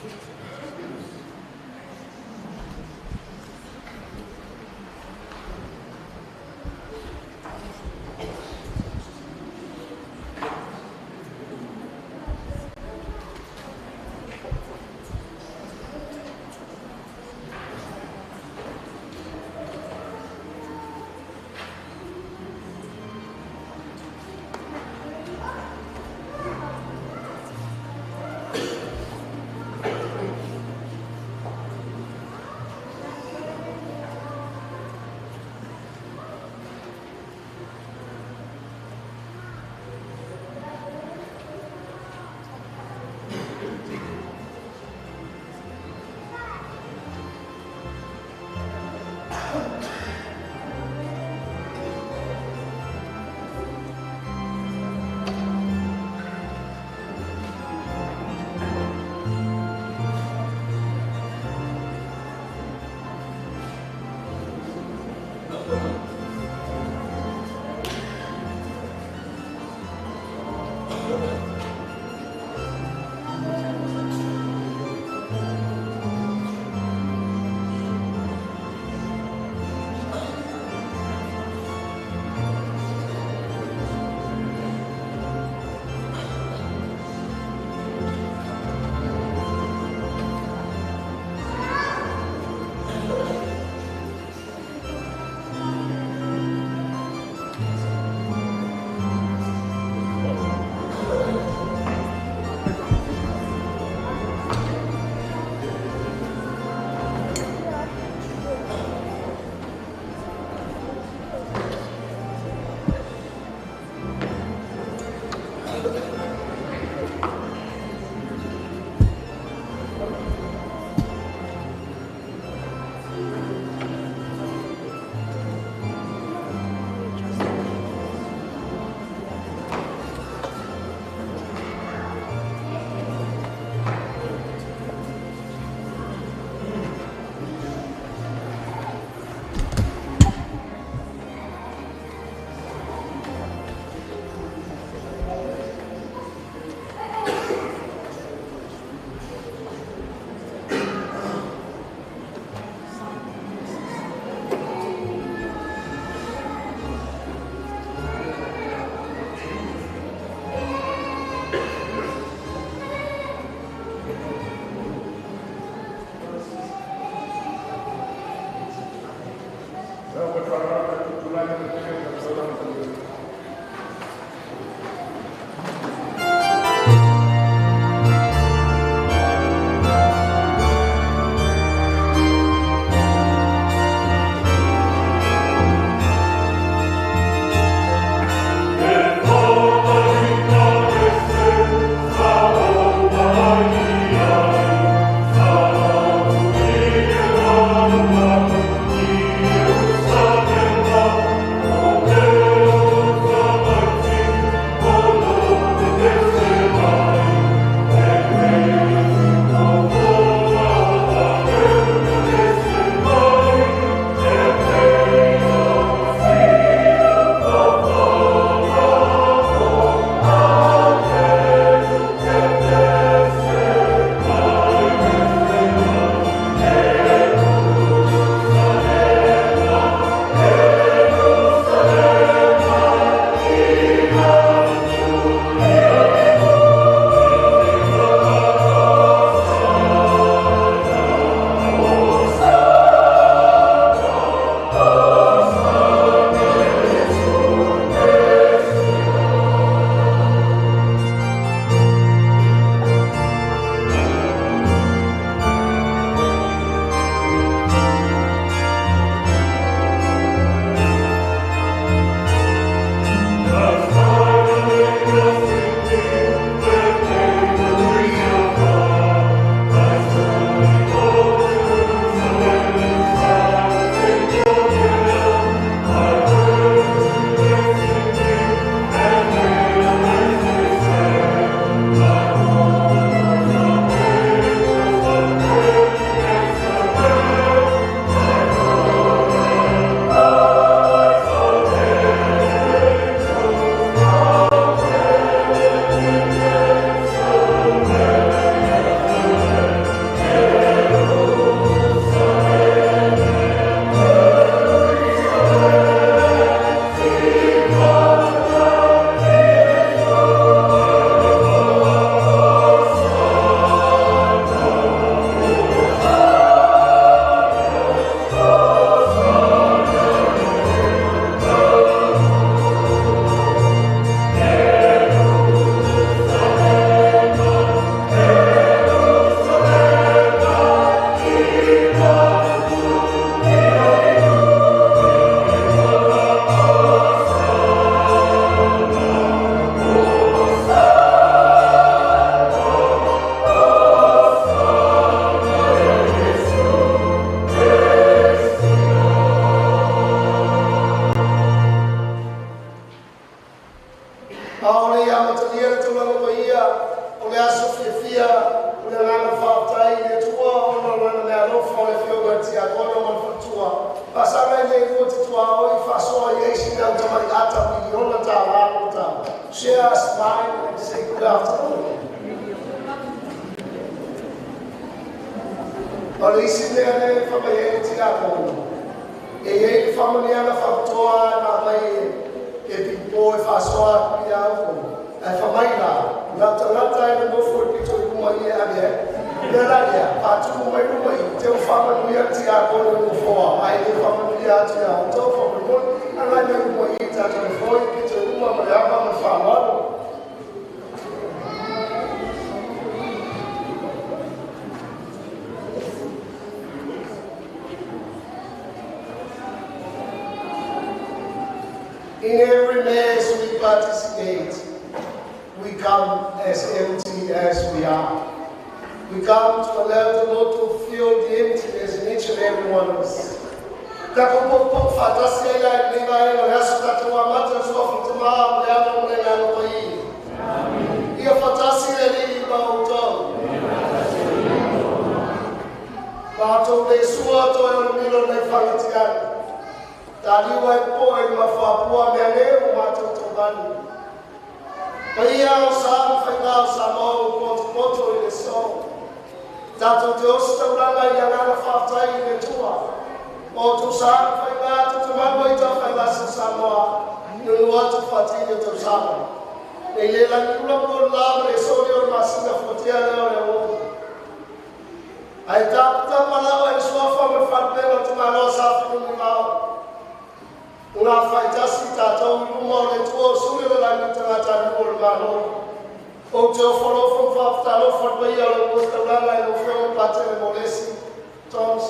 Theresa. Share a smile and say good afternoon. Polisi ne fa mai ti ako. E fa mai ana fa toa na mai e pipo e fa soa pia ko. E fa mai na tata e no for pito ku mai ave. Nela dia, pa tu mai no mai te fa mai ti ako no fo. Ai fa mai ti ako to fo mo ana me mo i ta to fo pito ku mai ava me fa ma. In every mass we participate, we come as empty as we are. We come to allow the Lord to fill the emptiness in each and every one of us. Tadi wai poi mafapua mele mato tobani. Paya usam fai Samoan poto ile so. Tato Deus tauranga yana fatai ile tua. Oto sam fai mato tomabo ita fai Samoa. Nunu watu fati ile tosama. Ele la kula por la preso de masina fotia le. Ai tapta pala sua forma fatela tomaro safi no mal. Una faitasi tato umore tuo sule la tata por malo o te folo fo fatalo for bayalo postala la fo patele molesi tons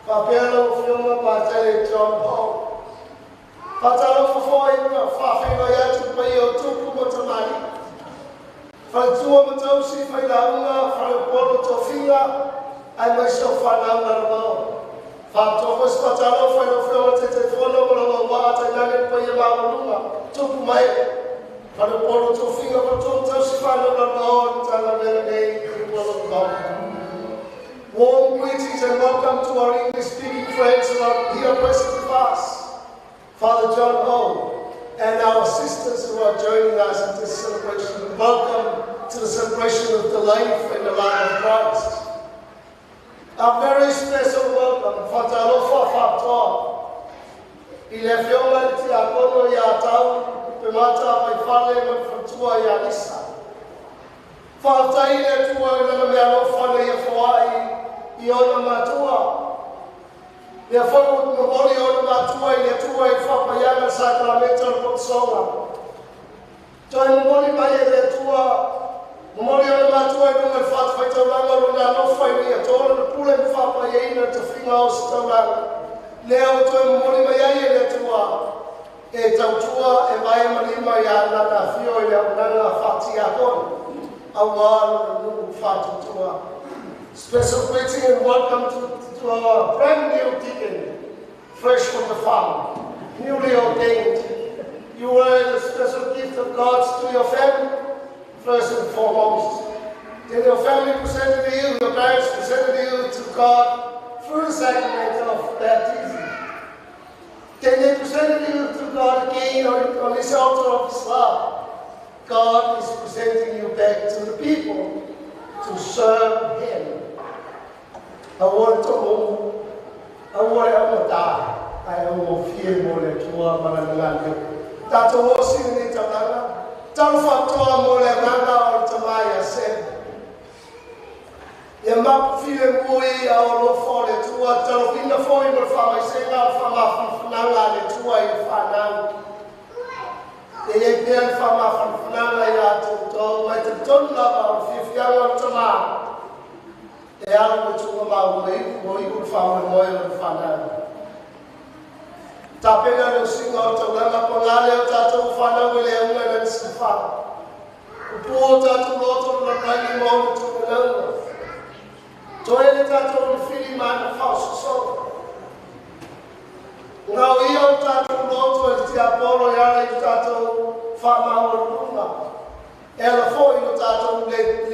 papelo fo patele jombo patalo fo fa fe ya tu bayo tu ko tamari fa tuo mo si fa la una fa polo to finga ai mai so fa la una Fatto questo patalo fai lo feo te telefono con la bomba te dare poi la lunga tu mai fanno polo tu figa per tu si fanno la volta la bene warm greetings and welcome to our English speaking friends who are here present with us, Father John O and our sisters who are joining us in this celebration. Welcome to the celebration of the life and the life of Christ. A very special welcome, Fatalo Fafato. Il est fiume di Agono Yatau, Pemata, Vaifale-Muliaga Yalisa. Faltaile tua in la mia fane e fuai, Iona Matua. Ne fuoco memoria Matua e tua e fa paiana sacramento al Pozzola. Cioè memori mai e tua. Memoria Matua e non è fatto fai tornare non fai via torno pure fa paiana te fino a ostare. Leo tu memori mai e tua. E tua e vai malima ya na fio ya na fatti a con. Special greeting and welcome to our brand new deacon, fresh from the farm, newly ordained. You are the special gift of God to your family, first and foremost. Then your family presented you, your parents presented you to God through the sacrament of baptism. Then they presented you to God again on this altar of His love. God is presenting you back to the people to serve Him. I want to die. I want to feel more than two hours. That's what was in the Tamana. Talfato more than Nana or Tamaya said. The map feeling boy, our Lord for the two hours. Talfina for him or from my saying out from Nanga, the two hours. E bem fama fanfana ya to mai te tonna ba fifia wa tama e algo tu ma moi ku fama moi fana ta pena no singo to langa polale ta to fana wele una na sifa ku ta to loto na kai mo to langa to ele ta to fili man falso so Now io tato loto e ti apolo ya tato fama oruna. E alla foi lo tato le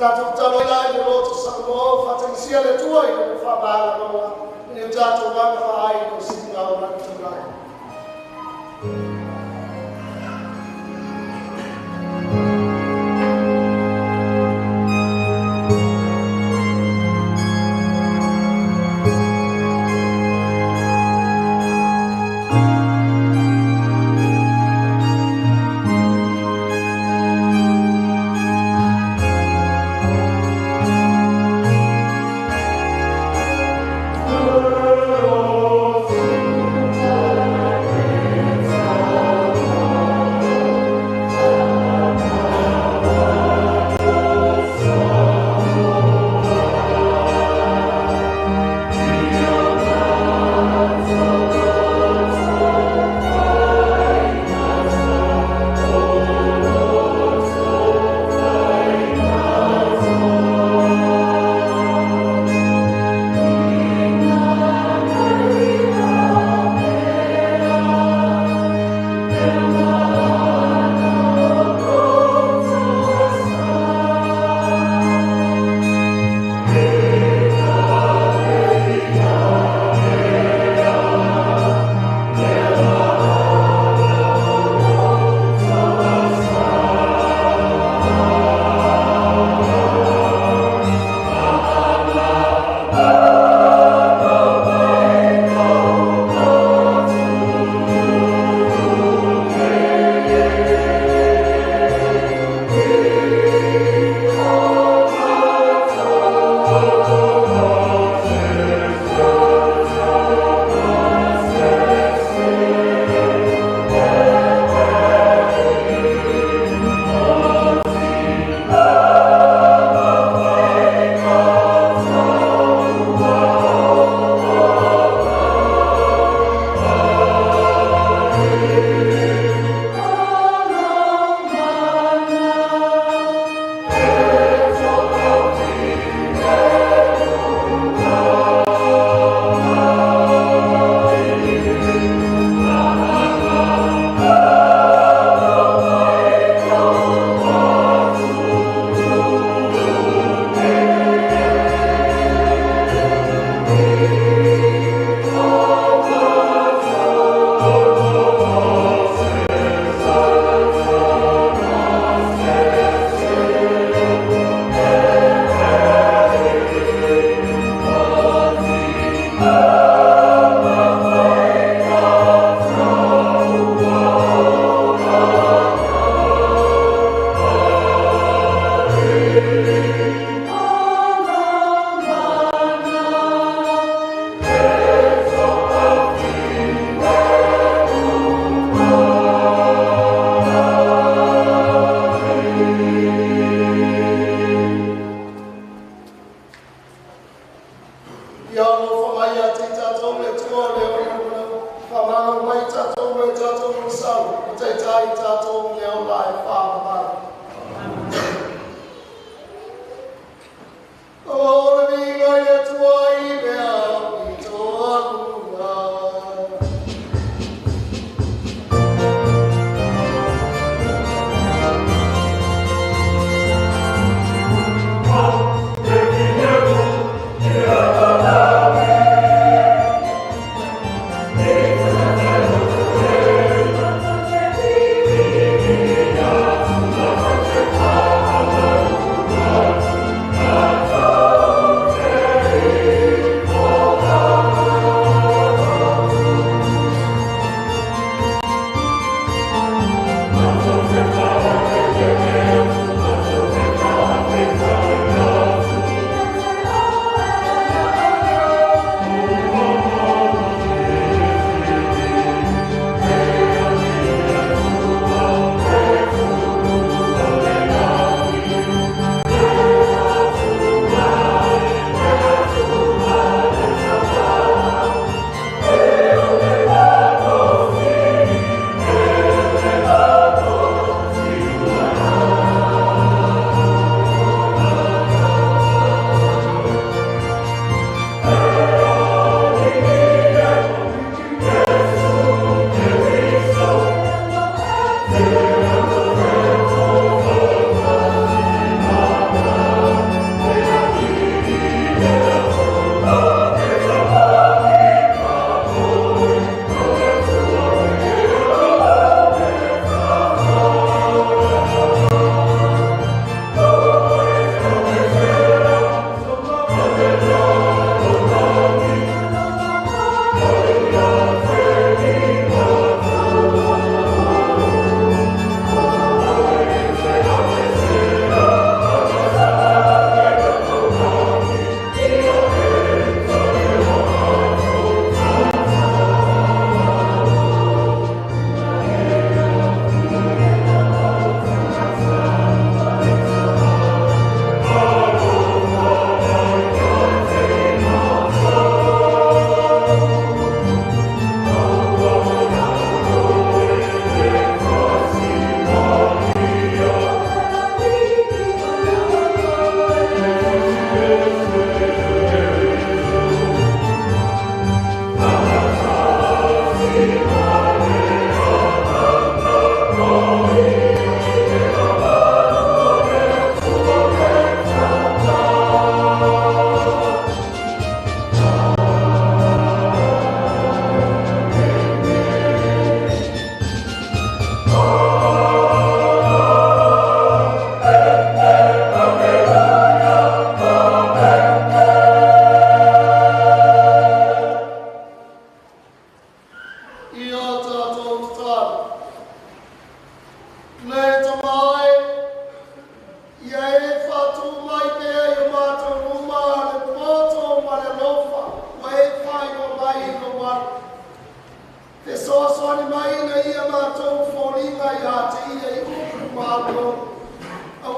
Katutalola ni roto Samoa fatansia letua ile kufabala roa ni mtato wanga fahai kusinga wa kutunga. Yeah.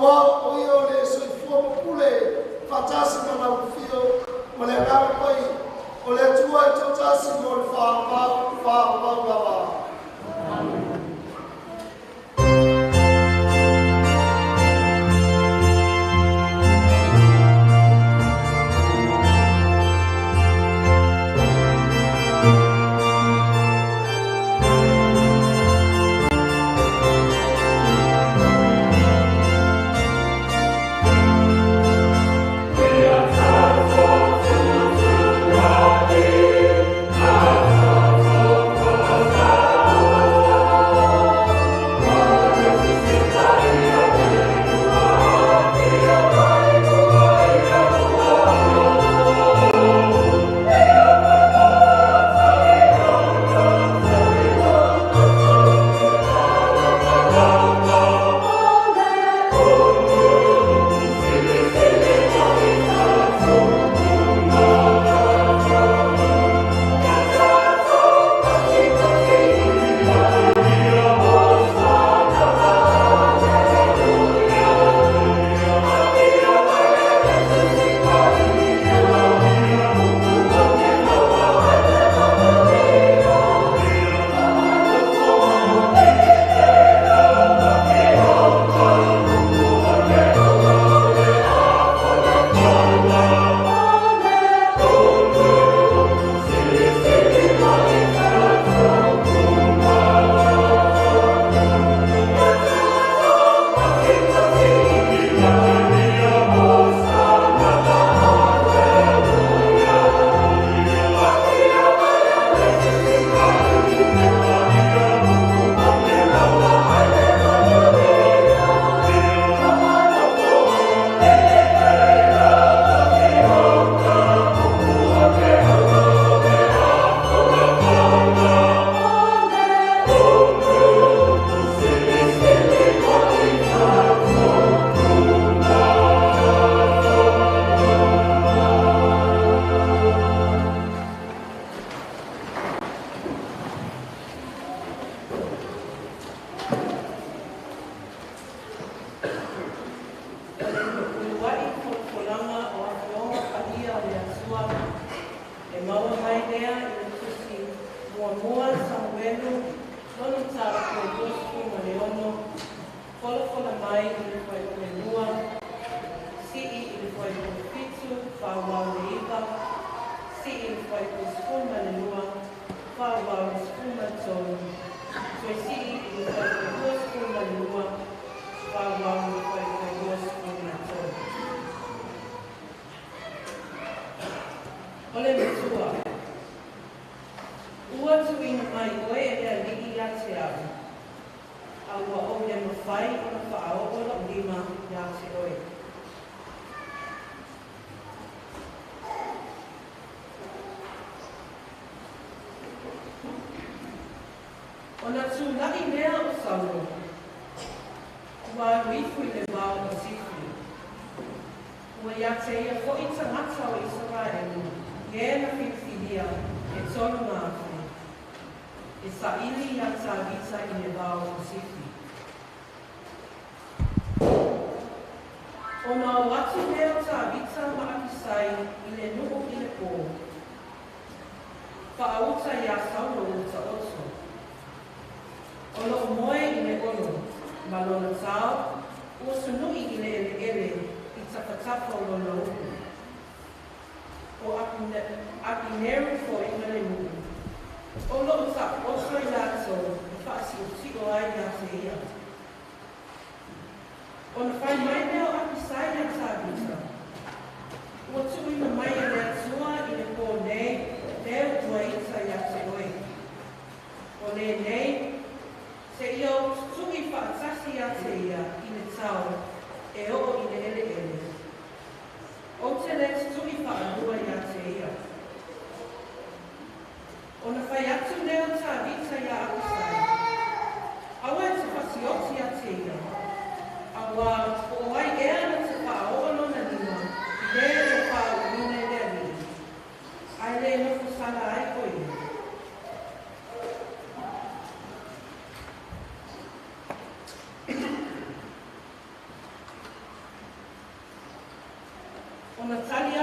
Wao huyo le soifua kule fatasi na ufio mlengana koi ole tua itotasi mo fa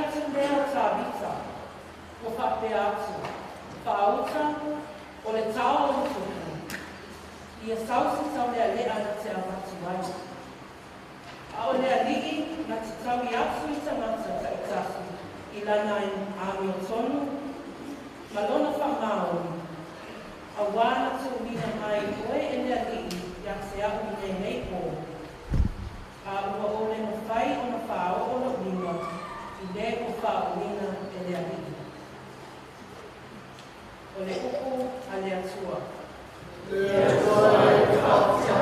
atu lea o tāwita, o whapea atu, whaauta, o le tau o le tuku. Ia sausi tau lea lea na te awatu ai. A o lea lii na te tau I atu I tangata ka I tasu, I lana I ami o tonu, malona whamaoni. A wana tu mina mai koe e lea lii, ia se ahu I nei po. A ua o le na whai o na whao o na winga, I le o whao winga e lea lii. O le uku a le atua. Le atua e kātia.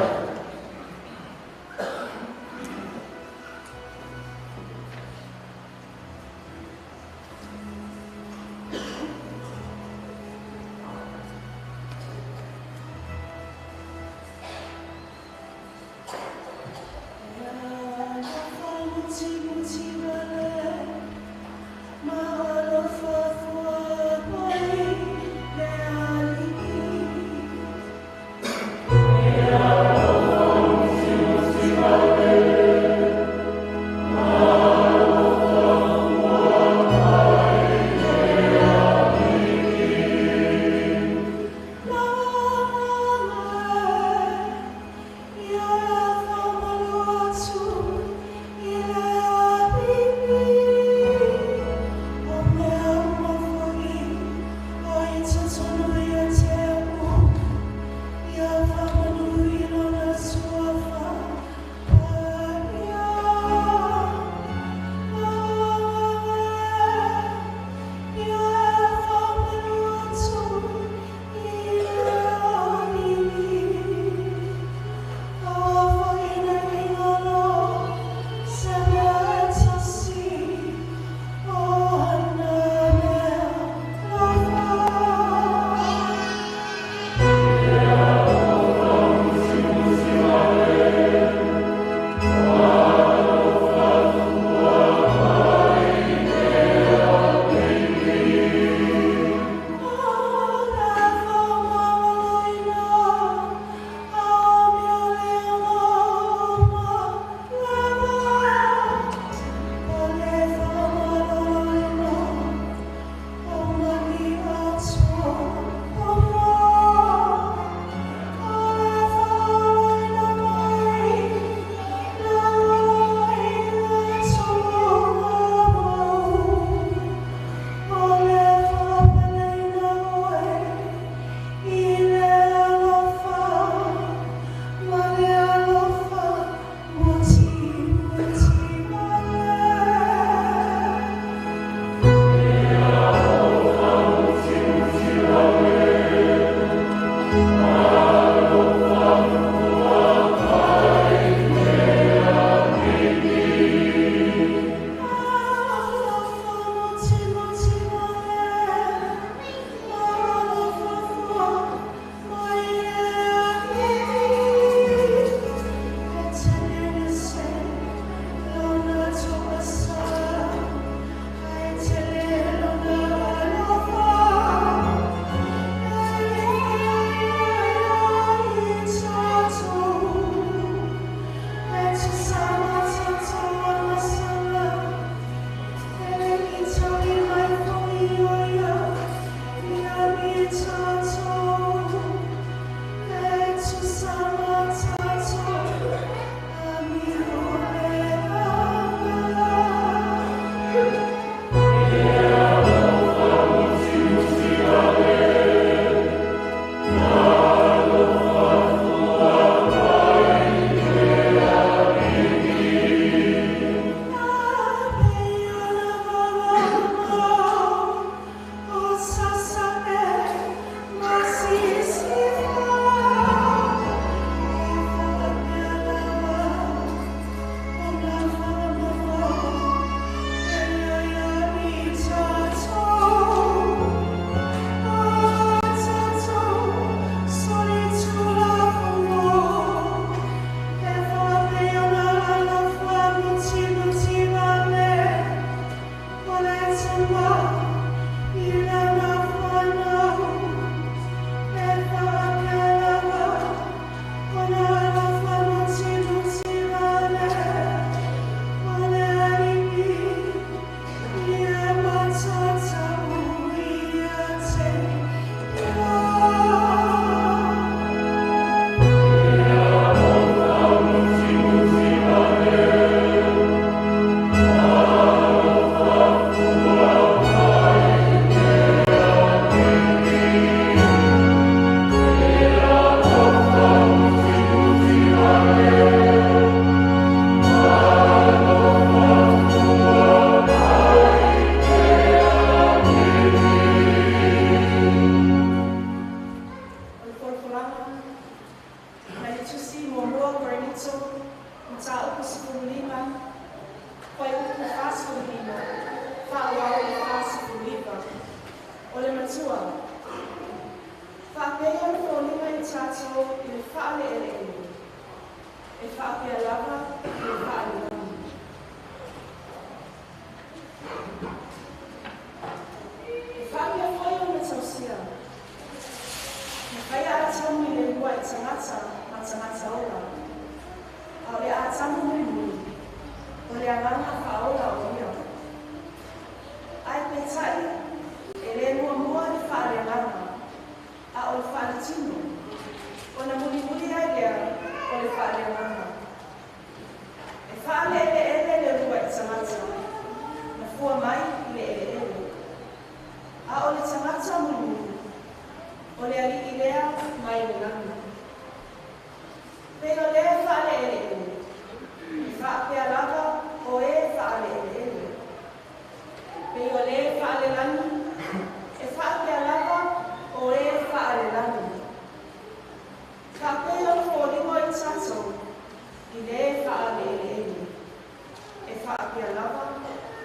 Mta uku sifumulima, kwa uku fasifumulima, whaua o le fasifumulima, o le matua. Whapea le wholima I tātou I le whaale ele ele. E whapea lava I le whaale lava. E whapea whoi o le tausia. Me whaia atamu I le lua I tangata ma tangata ola. A le atamu mui o le anganga whaola o ia. Ai petai e le mua mua le whaale lava. A o le whaaletino, o na muli ai lea o le whaaleanganga. E whaale ele le rua I tangata, na fua mai I le ele. A o le tangata muli, o le ali I lea mai le langa. Pei o le whaale ele, I whaapea lava o e whaale ele. Pei o le whaale lani, e whaapea lava o e whaare lani. Ka pea o whōringo I tātou, I le whaare ele. E whaapea lava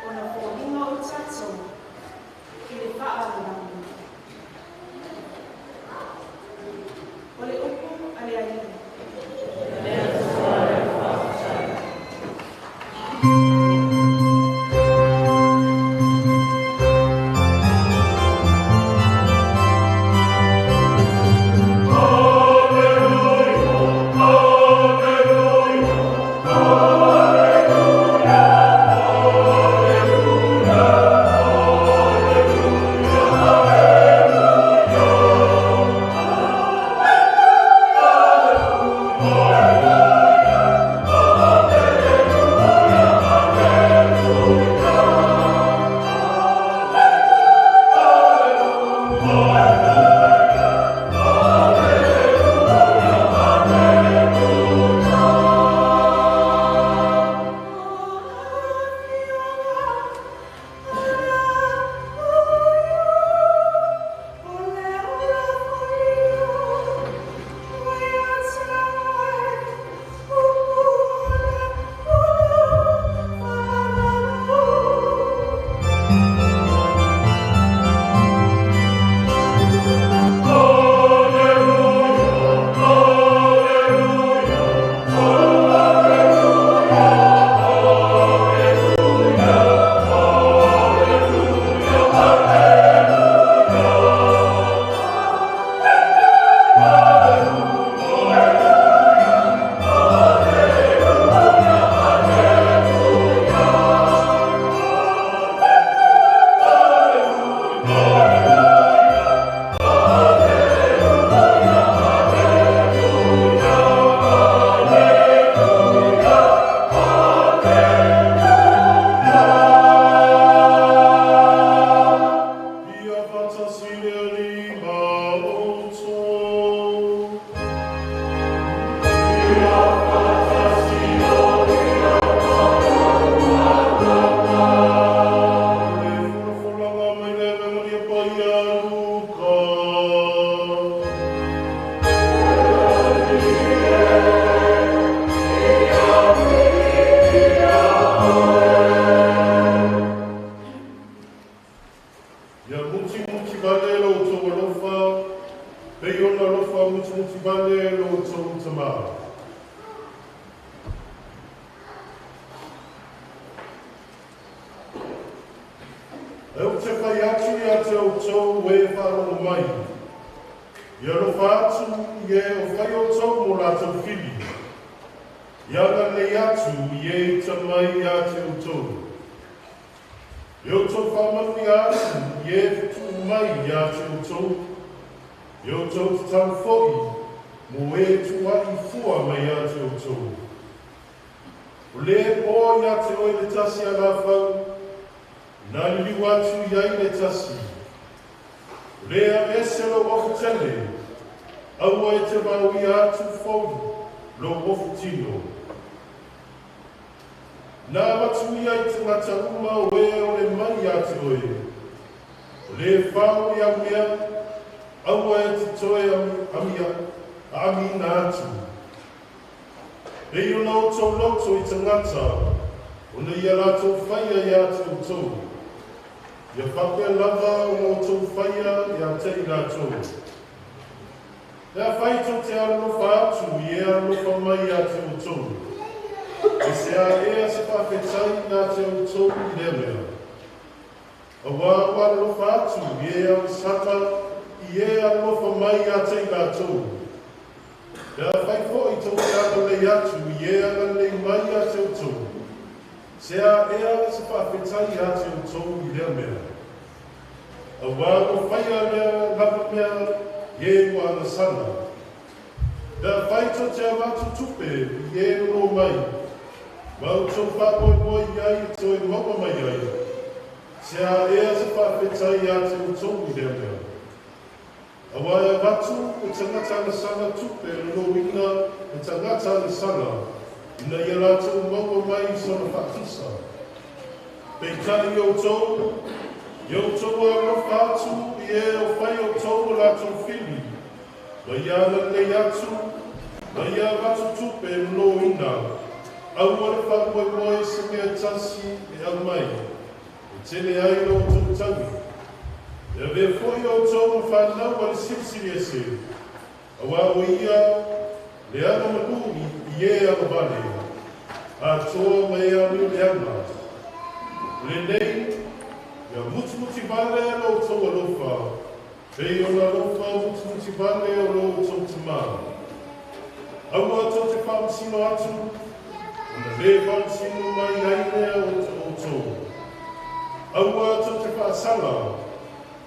o na whōringo I tātou, I le whaare lani. O le upu a le aile. Pei o nau tō loto I tangata, o na ia rātou whaia I ātou tō. Ia whapea lava o nau tō whaia I a te I rātou. Ia whaito te alofa atu I e alofa mai I ātou tō. E se a ea se whawhetai I ātou tō I rea mea. A wā alofa atu I e au sata I e alofa mai I a te I rātou. Ia whai fo I tō tāta lei atu I e ana lei mai I a teo tō. Se a ea se whawhetai I a teo tō I rea mea. A wā o whaia mea lapa mea I e ua ana sana. Ia whai tō te awatu tupe I e no mai. Mau tō whapoi moi iai tō e maua mai ai. Se a ea se whawhetai I a teo tō I rea mea. A waia watu o tangata ana sana tupe no ina e tangata ana sana ina ia rātou maua mai I sona whaatisa. Pei tani o tō, I o tō a rofa atu I e o whai o tō o rātou whiri. Wa ia ana lei atu, wa ia watu tupe no ina. Au ore whakoe moe se mea tasi e au mai. E tene ai no tō tangi. Ia vea foi o tōma whanau a le sipsiri e se. A wā o ia, le ana manuri I e ana vale. A tōa mai a miu le ana. Le nei, ia muti vale ana o tōa lofa. Pei o na lofa muti vale o lo tō te mā. Aua tō te whaamsino atu, o na le whaamsino mai aine o tō. Aua tō te whaasala,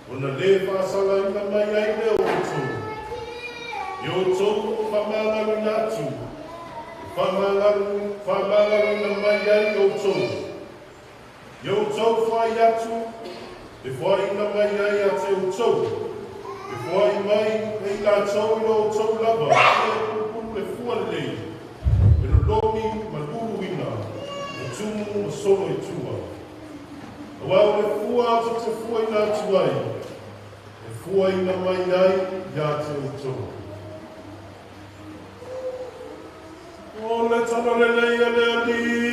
o na le whaasala ina mai aine o tō. I o tō whamangaru nātu. Whamangaru ina mai ai o tō. I o tō whai atu. E whai ina mai ai a te o tō. E whai mai e la tō I o tō lava. E kukuru e fualei. E no lomi ma luru ina. E tumu ma solo I tua. A wau le fua atu te fua ina atu ai. Fua ina mai ai, ia te uto. O le tana le leia le ali.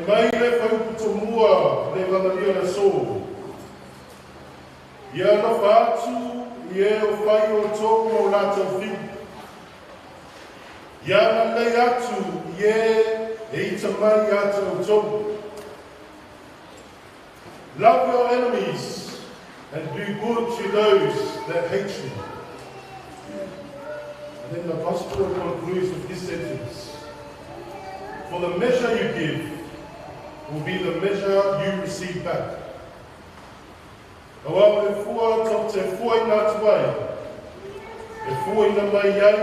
Mai le whauputo mua le whangaria na so. Ia no whaatu, I e o whai o tōku o rātou whiu. Ia na lei atu, I e ita mai atu o tōku. Love your enemies and do good to those that hate you. And then the Apostle concludes with this sentence. For the measure you give will be the measure you receive back. Awa e fua tau te fua I nā tuai. E fua ina mai iai,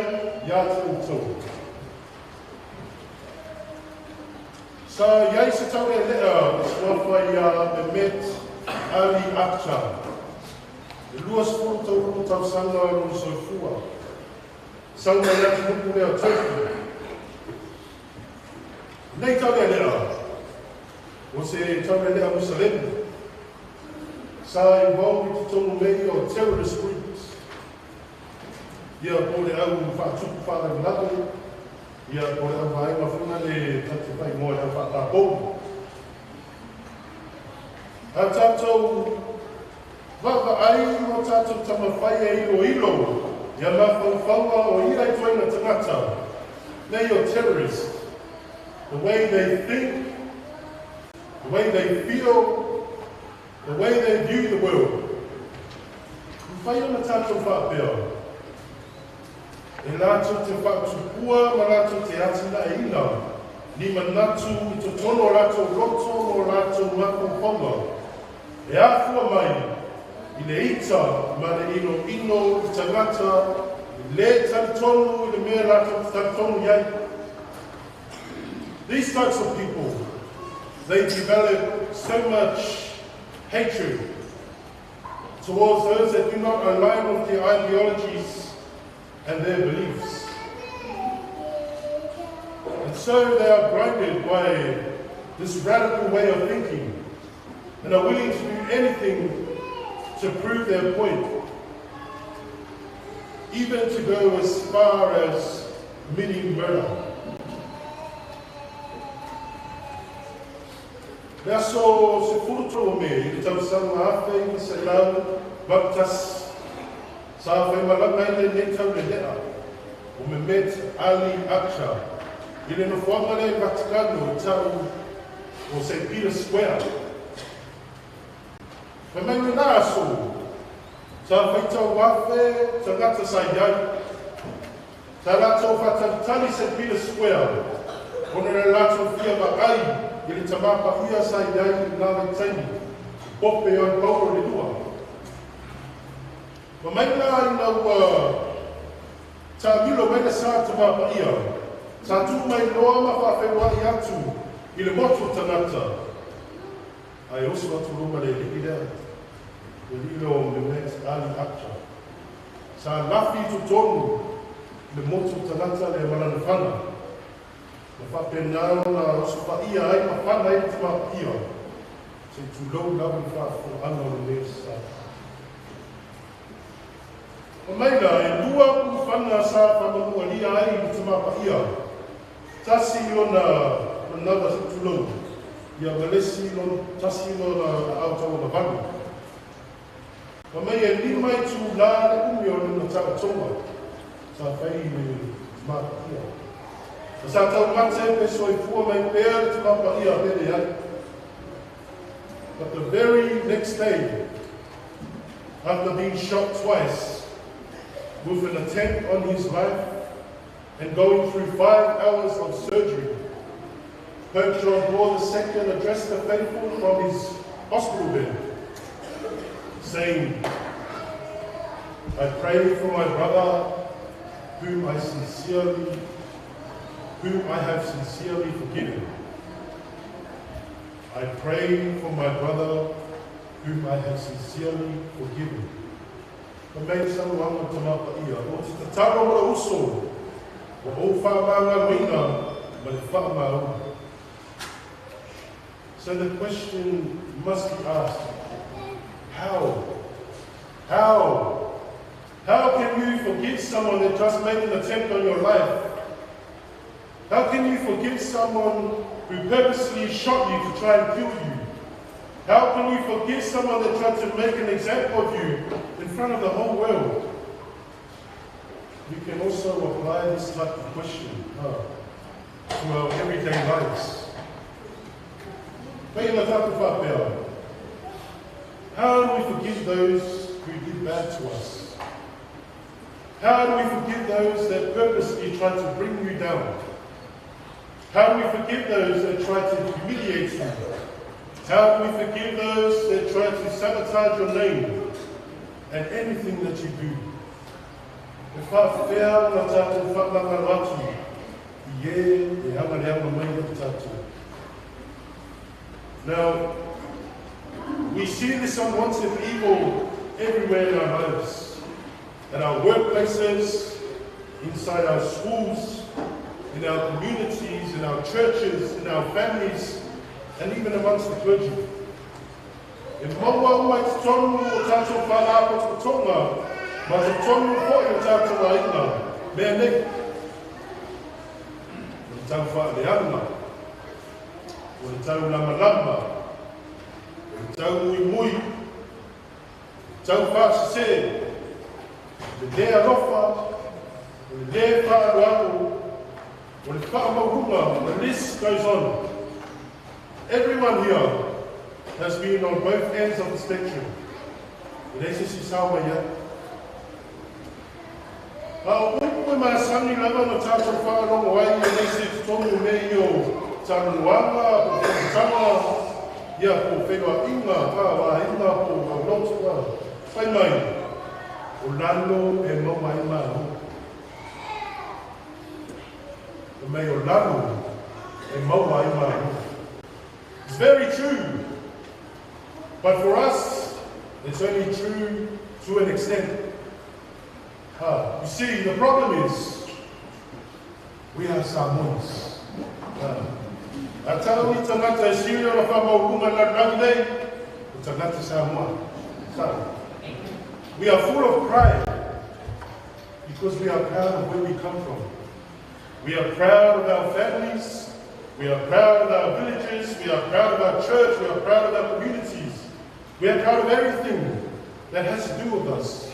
ia te uto. Sa iai se tau e lea, e swawhai the Met Ali Akcha. E lua spuru tau rupu tau sanga ron so fua. Sanga ia te rupu lea tofu. Nei tau e lea. O se tau e lea Musalem. Sa involved I te tonu mei o terrorist groups. Ia pole au whaatuku whanau lato. Ia pole au hae mawhuna le tatu whai moe au whaatapou. A tātou waka ai o tātou tamawhai e ilo. Ia mawhauwhaua o irai toina tangata. Nei o terrorist. The way they think, the way they feel, the way they view the world. Whai ona tātou whapea. E nātou te whaatupua, ma nātou te atina e ina. Ni manatu I te tono rātou roto o rātou makoponga. E āfua mai, I le ita, ma le ino I tangata, I le talitonu I le mea rātou talitonu iai. These types of people they develop so much hatred towards those that do not align with their ideologies and their beliefs. And so they are blinded by this radical way of thinking and are willing to do anything to prove their point, even to go as far as committing murder. Nea so se furutolo me, I tau sanga awhai ki se lau baptas, sa awhai malanga i le ne tau le lea, o me met Ali Aksha, i le no whangare Vaticano i tau o St. Peter Square. Ka mai me nā so, sa awhai tau wafe, ta ngata sa iai, ta rato whatatali St. Peter Square, o ne rato fia wa ai, i le tamapa ia sa iai nā le taimi, pope o Paulo le tua. Ma mai nā i nau ta milo mena sa tamapa ia, ta tu mai loa ma whawhewa i atu i le motu tanata. Ai osu atu runga le liki rea, le lilo me met Ali Aksha. Sa lafi tu tonu le motu tanata le malana whana. Ma whapenau na osu pa ia ai ma whana i tamapa ia. Se tu lau lawi whawhu ana o le sa. O maina, e lua ku whana sa whamanua lia ai i tamapa ia. Tasi o na nawa tu lau. Ia malesi no tasi no na autau na vanu. O mai e lima i tu la le umi o na tau tonga. Sa whai me tamapa ia. Sa tau mate pe soi fua mai pēr te tamapa ia pere ai. But the very next day, after being shot twice, with an attempt on his life and going through 5 hours of surgery, Pope John Paul II addressed the faithful from his hospital bed, saying, I pray for my brother, whom I have sincerely forgiven. I pray for my brother, whom I have sincerely forgiven. O mei sa luanga tamapa ia, o te tatara o uso, o o whamanga mina, ma le whamau. So the question must be asked, how? How can you forgive someone that just made an attempt on your life? How can you forgive someone who purposely shot you to try and kill you? How can you forgive someone that tried to make an example of you in front of the whole world? We can also apply this type of question to our everyday lives. How do we forgive those who did bad to us? How do we forgive those that purposely try to bring you down? How do we forgive those that try to humiliate you? How do we forgive those that try to sabotage your name and anything that you do? Now, we see this unwanted evil everywhere in our lives, at our workplaces, inside our schools, in our communities, in our churches, in our families, and even amongst the clergy. E maua ua I te tonu o tātou whānāpa o tonga, ma te tonu hoi o tātou aina, mea nei. O te tau whaaleanga, o te tau lamalama, o te tau mui, o te tau whaasese, o te lea rofa, o te lea whaaruako, o te whaamahunga, the list goes on. Everyone here has been on both ends of the spectrum. Theresa si sawa ia. Upu ma sani lava no tātou whārongo ai e nei se tonu me i o taruanga, o tama, ia po whenua inga, wā inga po waulotua. Whai mai, o lano e maua i mahu. O mei o lano e maua i mahu. It's very true. But for us, it's only true to an extent. You see, the problem is, we are Samoans. Atau kita ngata Syria na whamaurunga na rangi, kita ngata Samoa. We are full of pride because we are proud of where we come from. We are proud of our families. We are proud of our villages. We are proud of our church. We are proud of our communities. We are proud of everything that has to do with us.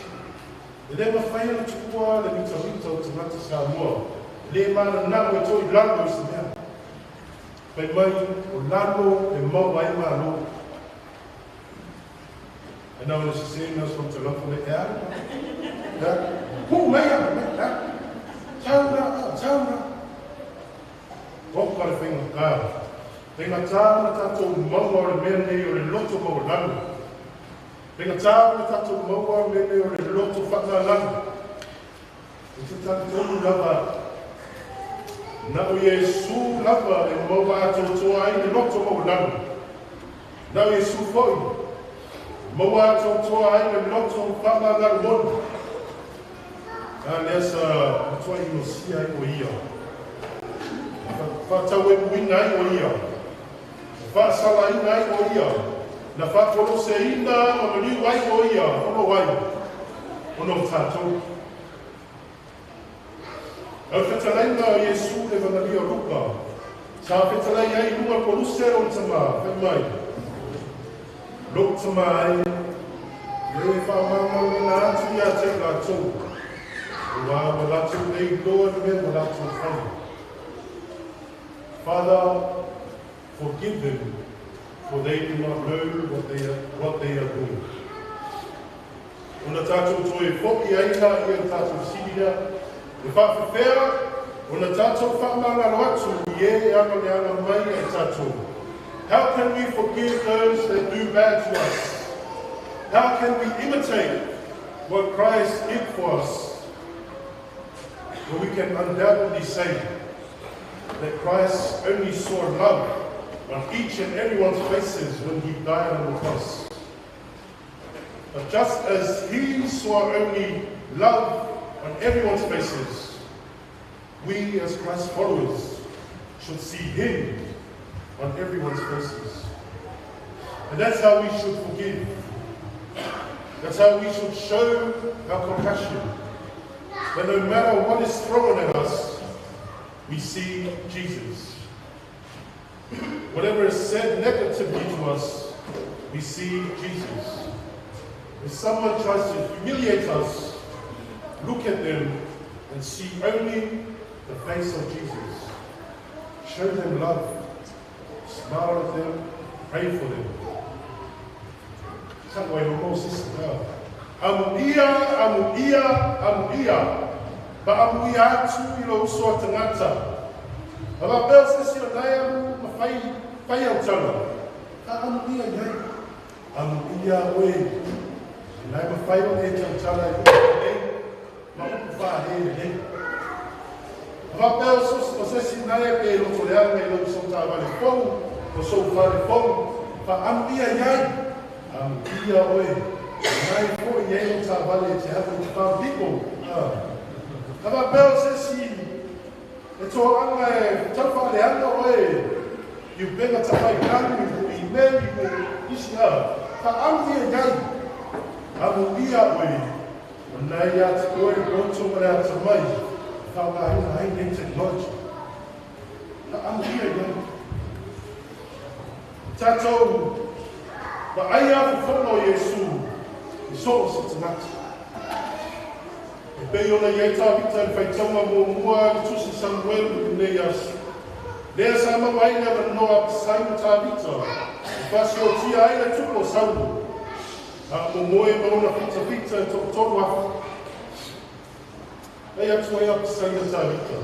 Le mawhaia tukua le mitawito te ngata Samoa. Le mana namo e toi lalo i se mea. Pai mai o lalo e maua i malo. And now it's saying us from Telefone Air. Who may have Tauna. What kind of thing of God? They got time to talk to Moa and Mene or a lot of more land. They got time to talk to Moa and Mene or a lot of Fatna land. It's a time to love. Now we so love and Moa to Toy, a lot of more land. Now we so for Moa to Toy, a lot of Fatna land. And there's a toy you see here. Fatawe Winai or here. Fasala Inai or here. Na Fatolo Seina or the new white or here. Ono white. Ono Tato. Alfetalaina Yesu de Vanalia Ruka. Safetalaya Lua Polusero Tama, Femai. Look to my. If I want to take that too. Father, forgive them, for they do not know what they are doing. Ona tātou toi whoki aina i a tātou siria. E whawhawhera, ona tātou whamangaro atu i e ana me ana mai e tātou. How can we forgive those that do bad to us? How can we imitate what Christ did for us? Well, we can undoubtedly say that Christ only saw love on each and everyone's faces when he died on the cross. But just as he saw only love on everyone's faces, we as Christ's followers should see him on everyone's faces. And that's how we should forgive. That's how we should show our compassion. That no matter what is thrown at us, we see Jesus. Whatever is said negatively to us, we see Jesus. If someone tries to humiliate us, look at them and see only the face of Jesus. Show them love. Smile at them. Pray for them. Amuia. Ba amuia atu I lo uso tangata. Aba belsa si o naya mawhai au tanga. Amuia yai. Amuia oe. Nai mawhai o e tangtala e ma upu wha he. Aba belsa o se si naya ke lo toleanga I lo uso ta vale fong. O so vale fong. Ba amuia yai. Amuia oe. Nai fo I lo ta vale te hapu te wha people. Aba bel se si e tō anga e tawhaleanga oe you benga tawhai kanu I meri ko isi a ka amu ia gai amu ia oe o nai ati oe roto mara ata mai ka wahina hai nei technology ka amu ia gai tātou ba ai a whono Yesu I so o si tanata E pei ona iei tāwita I whaitaunga mō mua I tusi Samuel I nei asu. Lea sa mawaina ma noa pisaina tāwita. I whasi o tia aina tuko sauru. A mo moe mauna pita I toko tonu afu. Ei atu ai a pisaina tāwita.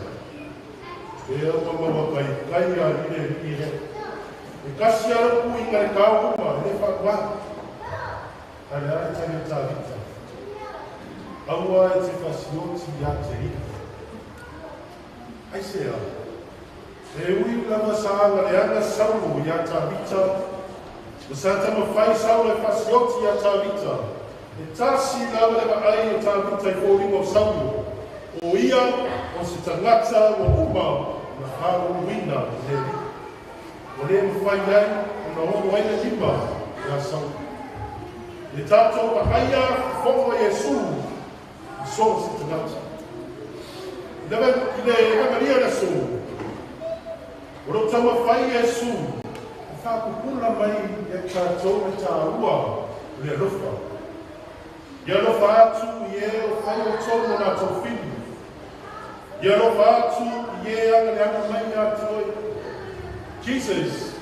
E au mawa pai, kai a ire I he. E kasi ara pu I ngare kāu uma, ne whakwa. Hare are tani tāwita. Aua e te whasioti a te ika. Ai se a. E ui lava saanga le anga sauru i a tawita. O sa tama whai sauru e whasioti i a tawita. E tasi lava le ai o tawita i kōringo sauru. O ia o se tangata o uma na haru wina i he ri. O le mwhai nei o na hono aina lima i a sauru. E tātou ka haia whongo Jesu i so se tangata. I le maria na so. O ro tama whai Jesu i whakupuna mai e tātou e tā ua o le alofa. I alofa atu i e o whai o tono na tau whinu. I alofa atu i e anga le anga mai ngā toi. Jesus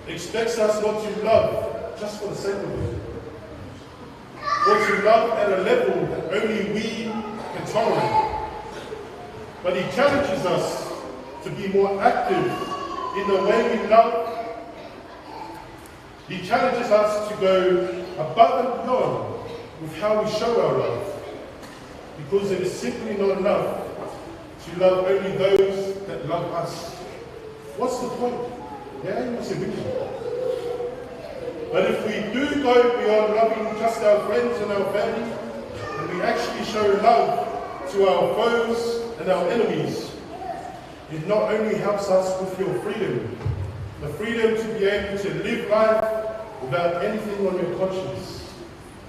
expects us not to love just for the sake of it. Or to love at a level that only we can tolerate. But he challenges us to be more active in the way we love. He challenges us to go above and beyond with how we show our love. Because it is simply not enough to love only those that love us. What's the point? But if we do go beyond loving just our friends and our family, and we actually show love to our foes and our enemies, it not only helps us with your freedom, the freedom to be able to live life without anything on your conscience,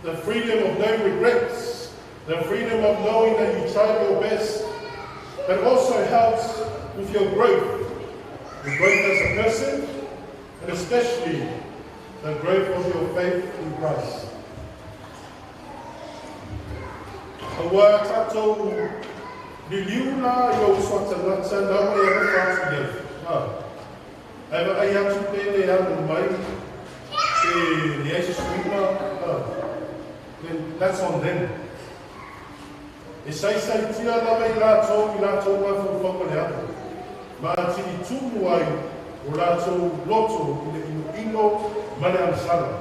the freedom of no regrets, the freedom of knowing that you tried your best, but also helps with your growth as a person, and especially the growth of your faith in Christ. Awa tātou liliuna i o swatangata nawa e ana whātu lef. Aiwa ai atu pēne anu mai e the Asia Swima, then that's on them. E sai tia nawa i lātou mafu whakale atu. Ma tini tumu ai o lātou loto i le ino mane ansana.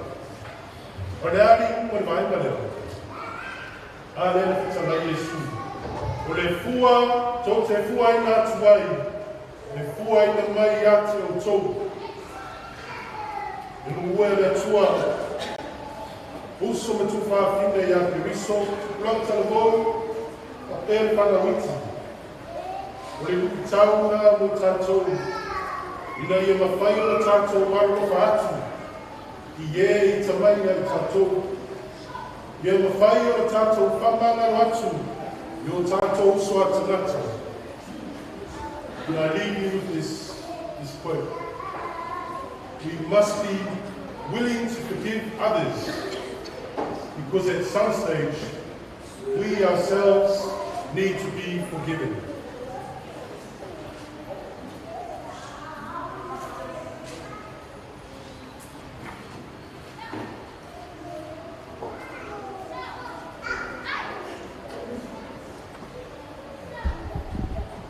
O le ari mo le mai maleo. A le na fitanga Yesu. O le fua, tō te fua i nā tuai. Le fua i na mai ati o tō. E nungua le tua. Uso me tu whāwhine i a Theresa. Planta le vau. A pēr panawiti. O le luki taunga mo tātou. Ina ia mawhai o tātou marofa atu. I e I tamai ai tātou. I e mawhai o tātou whamanga atu. I o tātou soa tangata. And I leave you with this quote. We must be willing to forgive others. Because at some stage, we ourselves need to be forgiven.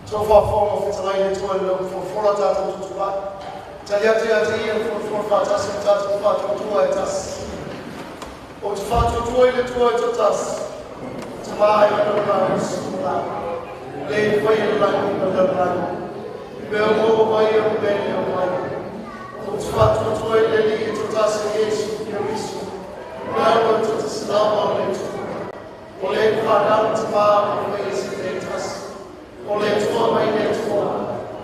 So far, form of Italy, for that to back. Taliati, for Fatas and Tats, for us. Or to Fatu to us. To my lay way like the land. Bell over your belly of mine. Or to Fatu to us, yes, Theresa. Now to the Slava later. Or lay Fadam to my ways and us. Ole tua mai le tua,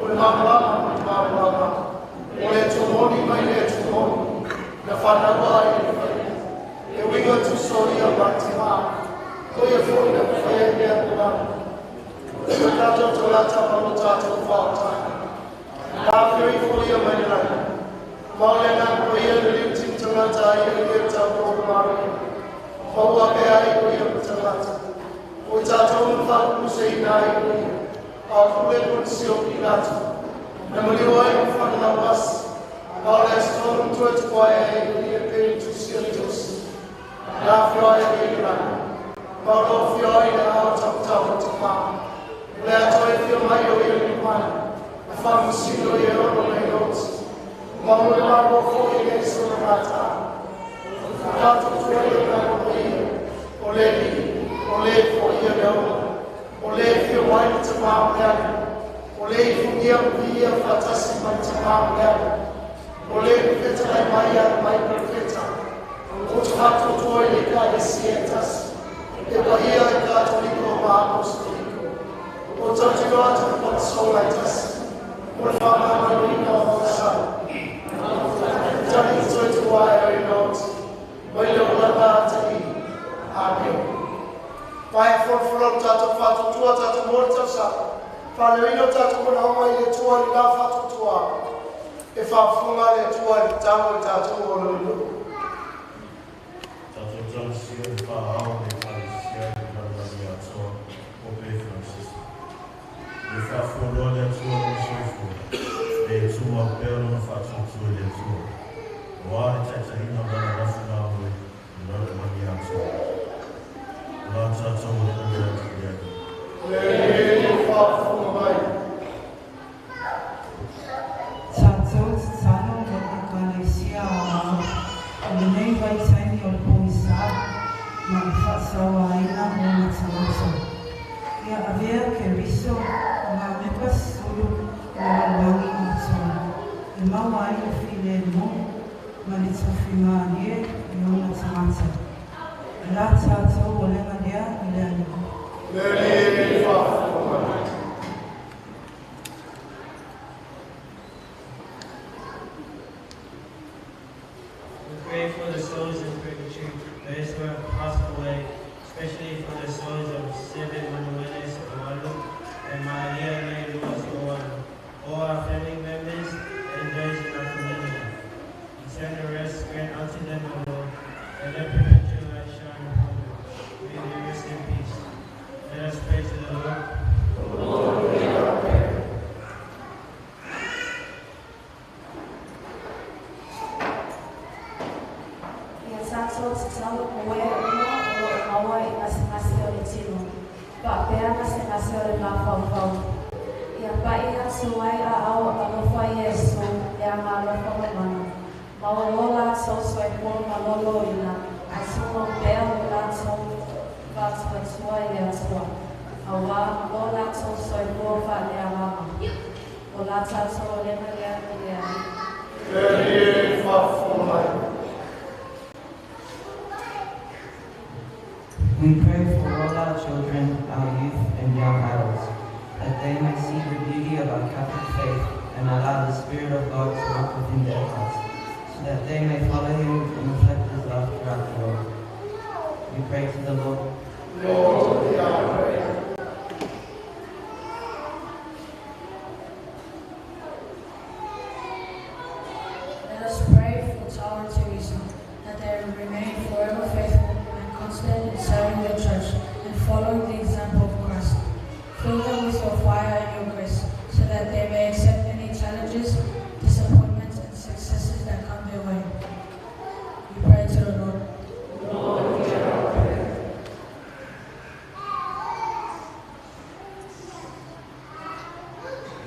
ole mama, ole tua moni mai le tua moni, na whanau ai le whai. E winga tu sori a mati maa, ko ia fwoi na whai mea kona. Sa tātou to lata mano tātou whātai. Nā whioi fwoi a mai rai. Maole nā ko ia le liuting tangata ia le tātou mārui. Hau ake ai ko ia tangata. Ko tātou mwhaku se ina ai ko ia. Our people still be that. And when you are in front of us, our last home to it, why we appeal to see us. Now, if you are in the land, but if you are in the out of town to come, let us feel my way in one. If I'm seeing you here on my notes, Mama will not go for against the matter. Not to throw you down or lady, or lay for you. Ole fio wai te māpea, Oleh fungia via fatasi macam yang oleh kita maya mai perfecta. Untuk hatu tua ini kaya sietas. Bahia Katoliko Apostoliko. Untuk juga tempat solaitas. Bersama Marina Hosa. Jadi itu wahai not. Belum lama tadi. Amin. Pai for tatu fatu tua tatu morta sa. Faleino tatu mona ile tua la fatu tua. E fa funga le tua tango tatu mona. Tatu jansi e fa au de parecia de Maria Tua o pe Francisco. E fa folo le tua no sofo. E tua pelo no fatu tua le tua. Wa tata ina bana rafuna o no Maria Tua. La tata o le tua. Le fa funga. Tātou tano o te kalesia o nei vai taini o poisa ma i whaasawa aina o na tamata. Ia avea ke riso o ngā mepa suru o wangi o toa. I maua ai o while mo ma ni tofi mānie i o na tamata. La tātou o lenga lea i lea niko. Le fa funga. Pray for the souls in purgatory, those who have passed away, especially for the souls of 7 Manueles Owalu and Maria Neiluas Owalu, all our family members and those in our community. Eternal rest grant unto them, O Lord, and let perpetual light shine upon them. May they rest in peace. Let us pray to the Lord. Lord, hear our prayer. Tātou te talo koe ua o awa I ngase o le tino. Pa pēra ngase o le ngā whauwhau. Ia pai atu ai a au a lofa Iesu e a ngā lofa mamana. Maua lola so swai pō malolo ina. A sumo pēr o lātou whātua tua I atua. A wā lola so swai pō whale a mama. O la tātou o lena lea ni lea. Le fa funga. We pray for all our children, our youth, and young adults, that they may see the beauty of our Catholic faith and allow the Spirit of God to work within their hearts, so that they may follow Him and reflect His love throughout the world. We pray to the Lord. Lord, hear our prayer. Let us pray for Tower Theresa, that they will remain forever faithful and constant in serving the Church and following the example of Christ. Fill them with your fire and your grace, so that they may accept any challenges, disappointments, and successes that come their way. We pray to the Lord. Lord, hear our prayer.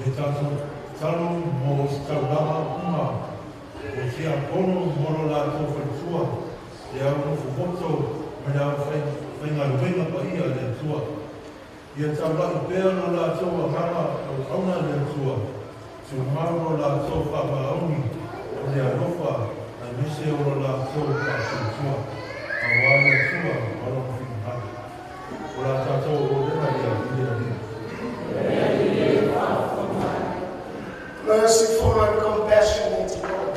E tātou talo mō staurama uma, o tia pono moro la tō whaitua, e au no whukoto, me au whainga ruenga pa ia le tua. Ia tauraki pēr no la tō a mama o kauna le tua, tu maro la tō whamaoni, o le arofa, a mise o la tō ka tua, a wā le tua, maro whiha. O la tātou o rena ia, ia ia. Merciful and compassionate God,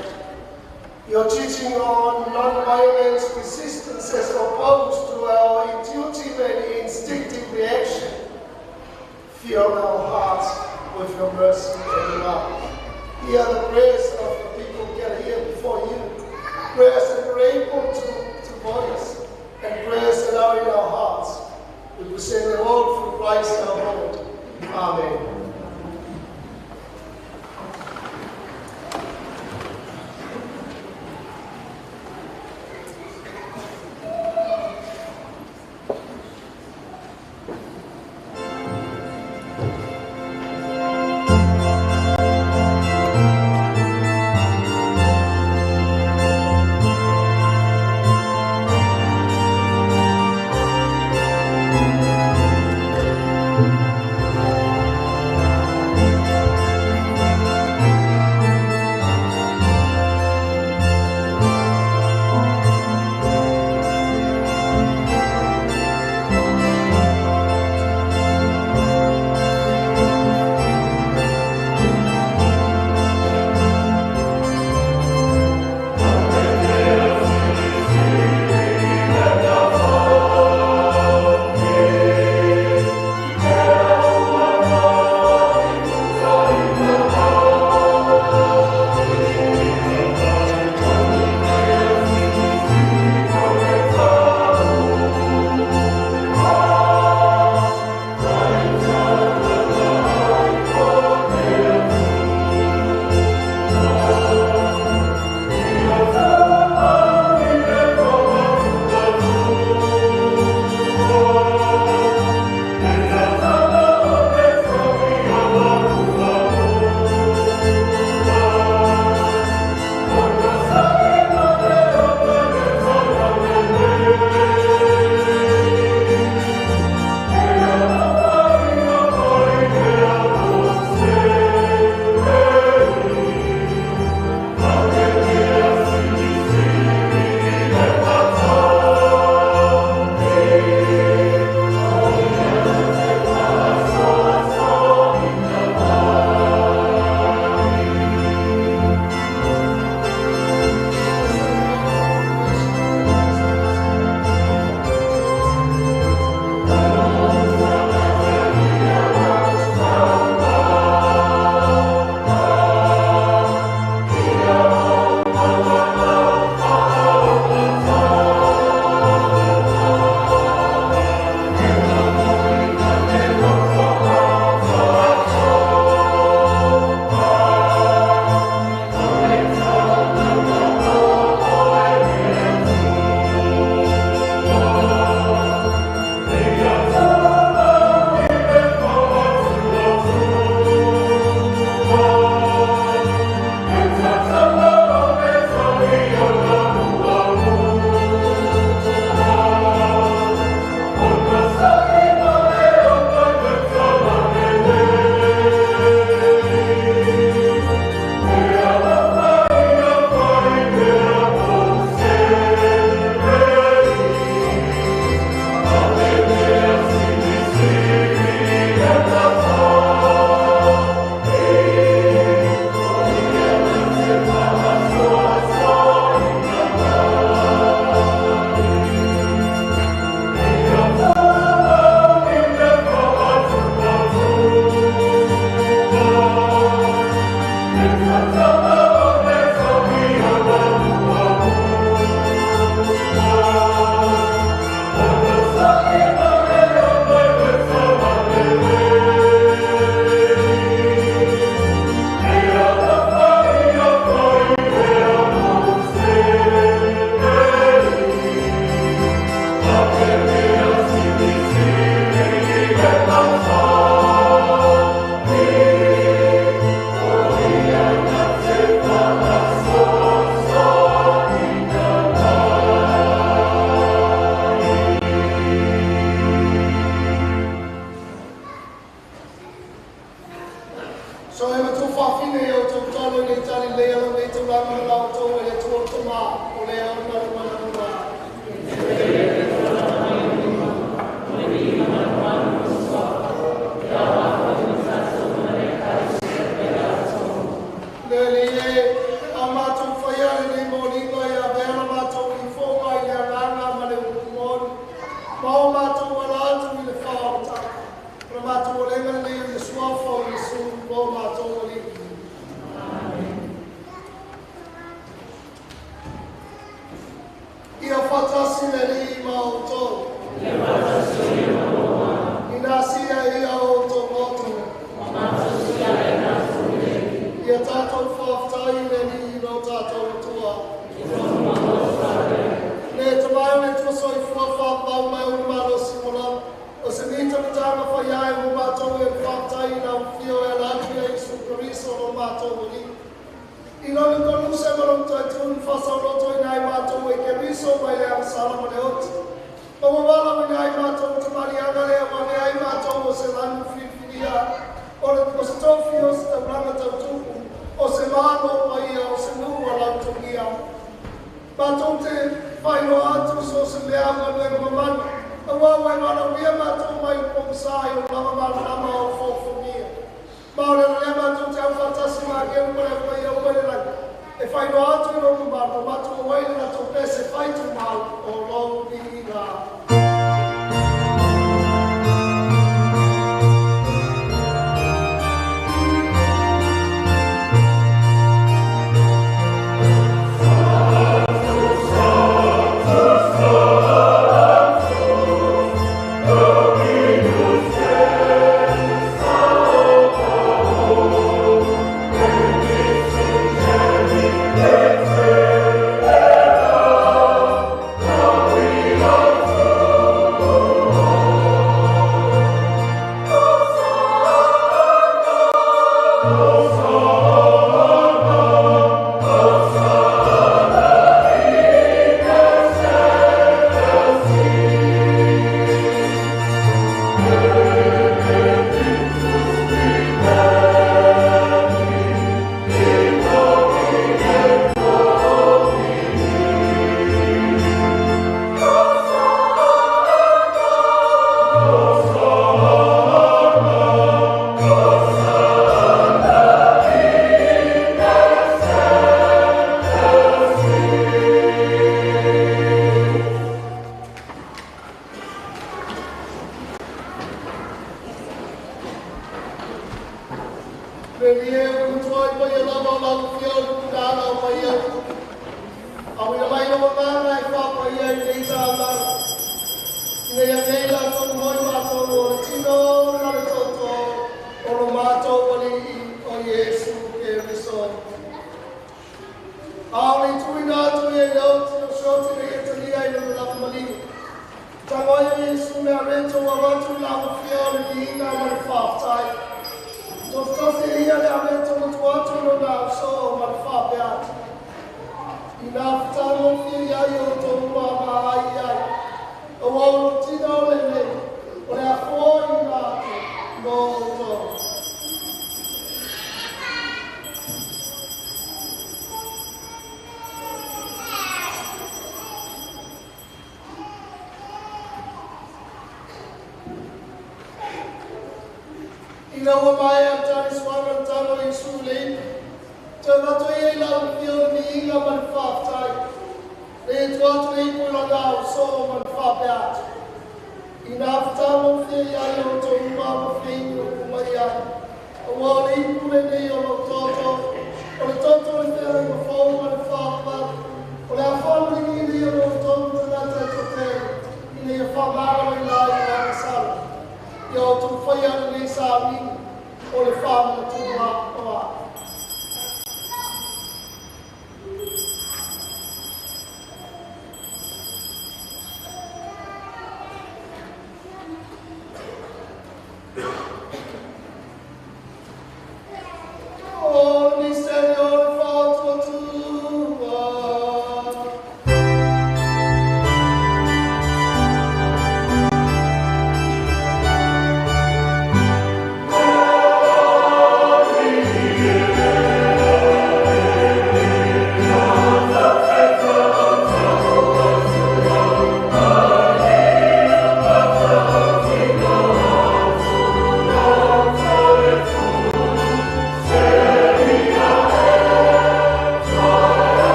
your teaching on non-violence resistance as opposed to our intuitive and instinctive reaction, fill our hearts with your mercy and love. Hear the prayers of the people gathered here before you, prayers that we're able to voice, and prayers that are in our hearts. We present them all through Christ our Lord. Amen.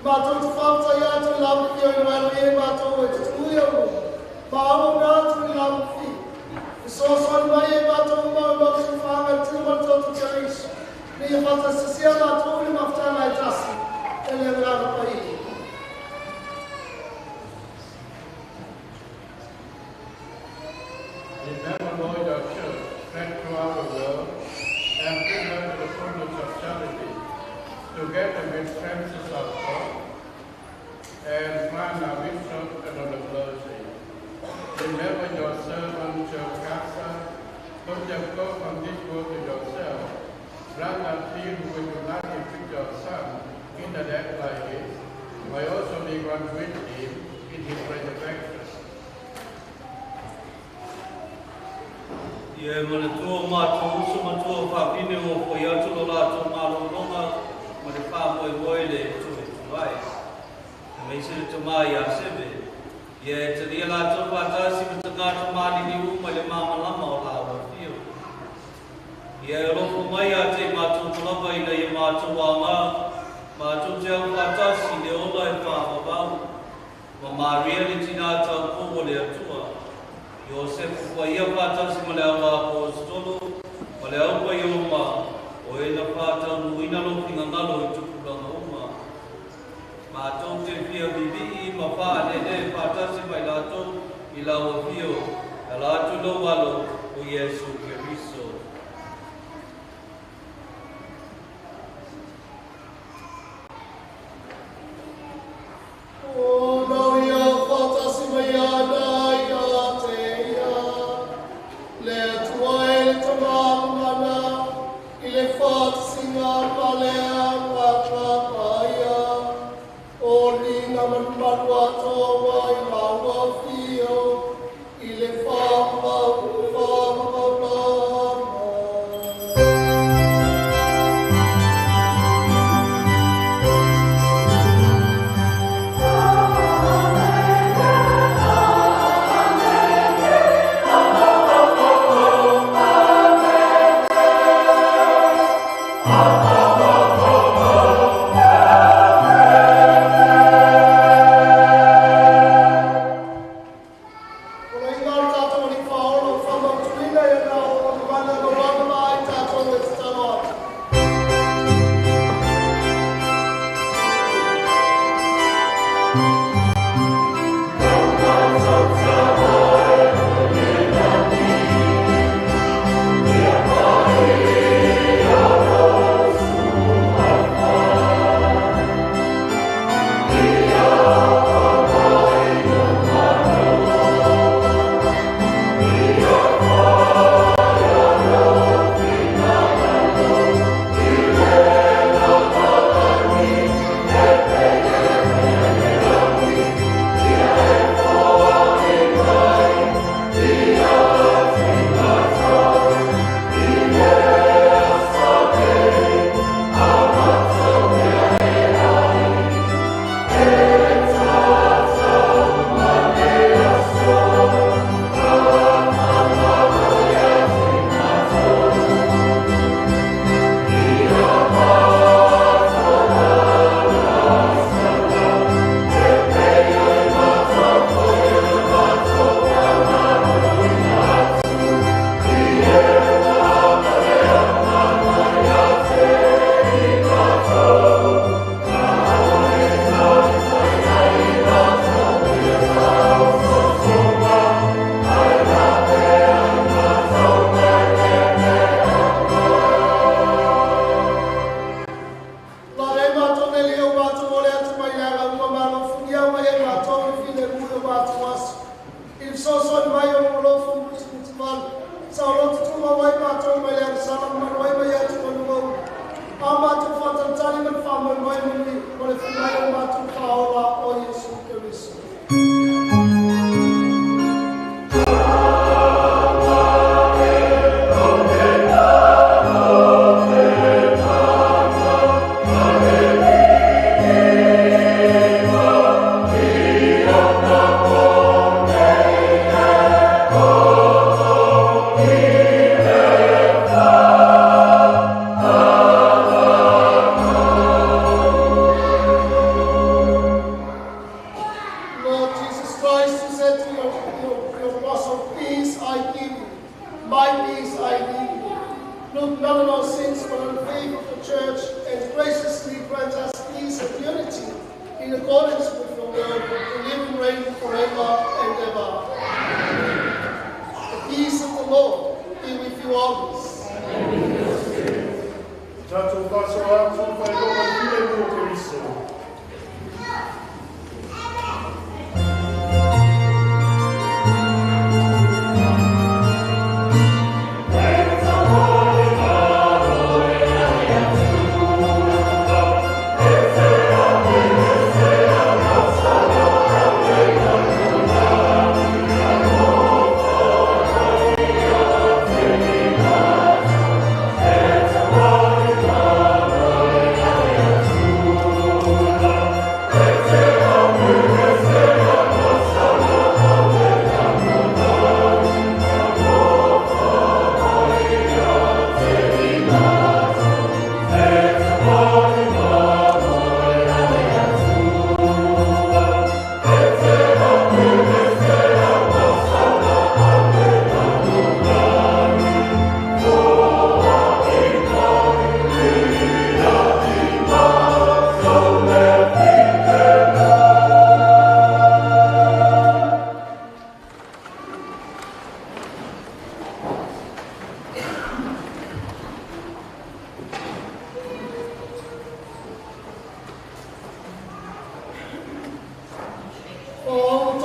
Mātou te whātai atu i lamu ki o i wai e mātou e te tui au. Māo ngātu i lamu ki. E sōsoni mai e mātou mau mātou i whāngai tū mātou te Theresa. Ni e whātai sasia mātou i mawhtana e tasi. E le ngāra pai. Remember, Lord, your church, spread throughout the world, and bring her to the fullness of charity, together with Francis of God, and find our wisdom and of the clergy. Remember your servant, Casa, who just go from this world to yourself, grant that he who will unite with your Son in the death like his, may also be one with him in his resurrection. Ia mana tua mātou uso matua whapine o po i atu lo lātou mālonga ma le whāmoe le tue tuai. E mei sere te mai a sebe. Ia e te ria lātou whātasi ma te ngātou māni ni uma le māmalama o lāua whio. Ia e roko mai a te mātou talapa i nei e mātou a ngā. Mātou te au whātasi le ola e whāwawau. Ma Maria le tina tau kogo le atua. Iosef kwa ia whātasi ma le awa apostolo, ma le aupa i oma, o e na whātau nuina loki ngangalo i tukuranga oma. Mātou te whia bibi ma whānene whātasi mai lātou i laua whio, a lātou lo walo o Iesu Keriso. O nau ia whātasi mai ana i a te le tuai le tamamana i le whātasinga palea whakapaia o linga manmanua toa i laua whio i le whāpau whasoa atu whai roa kile mo Theresa. Oh,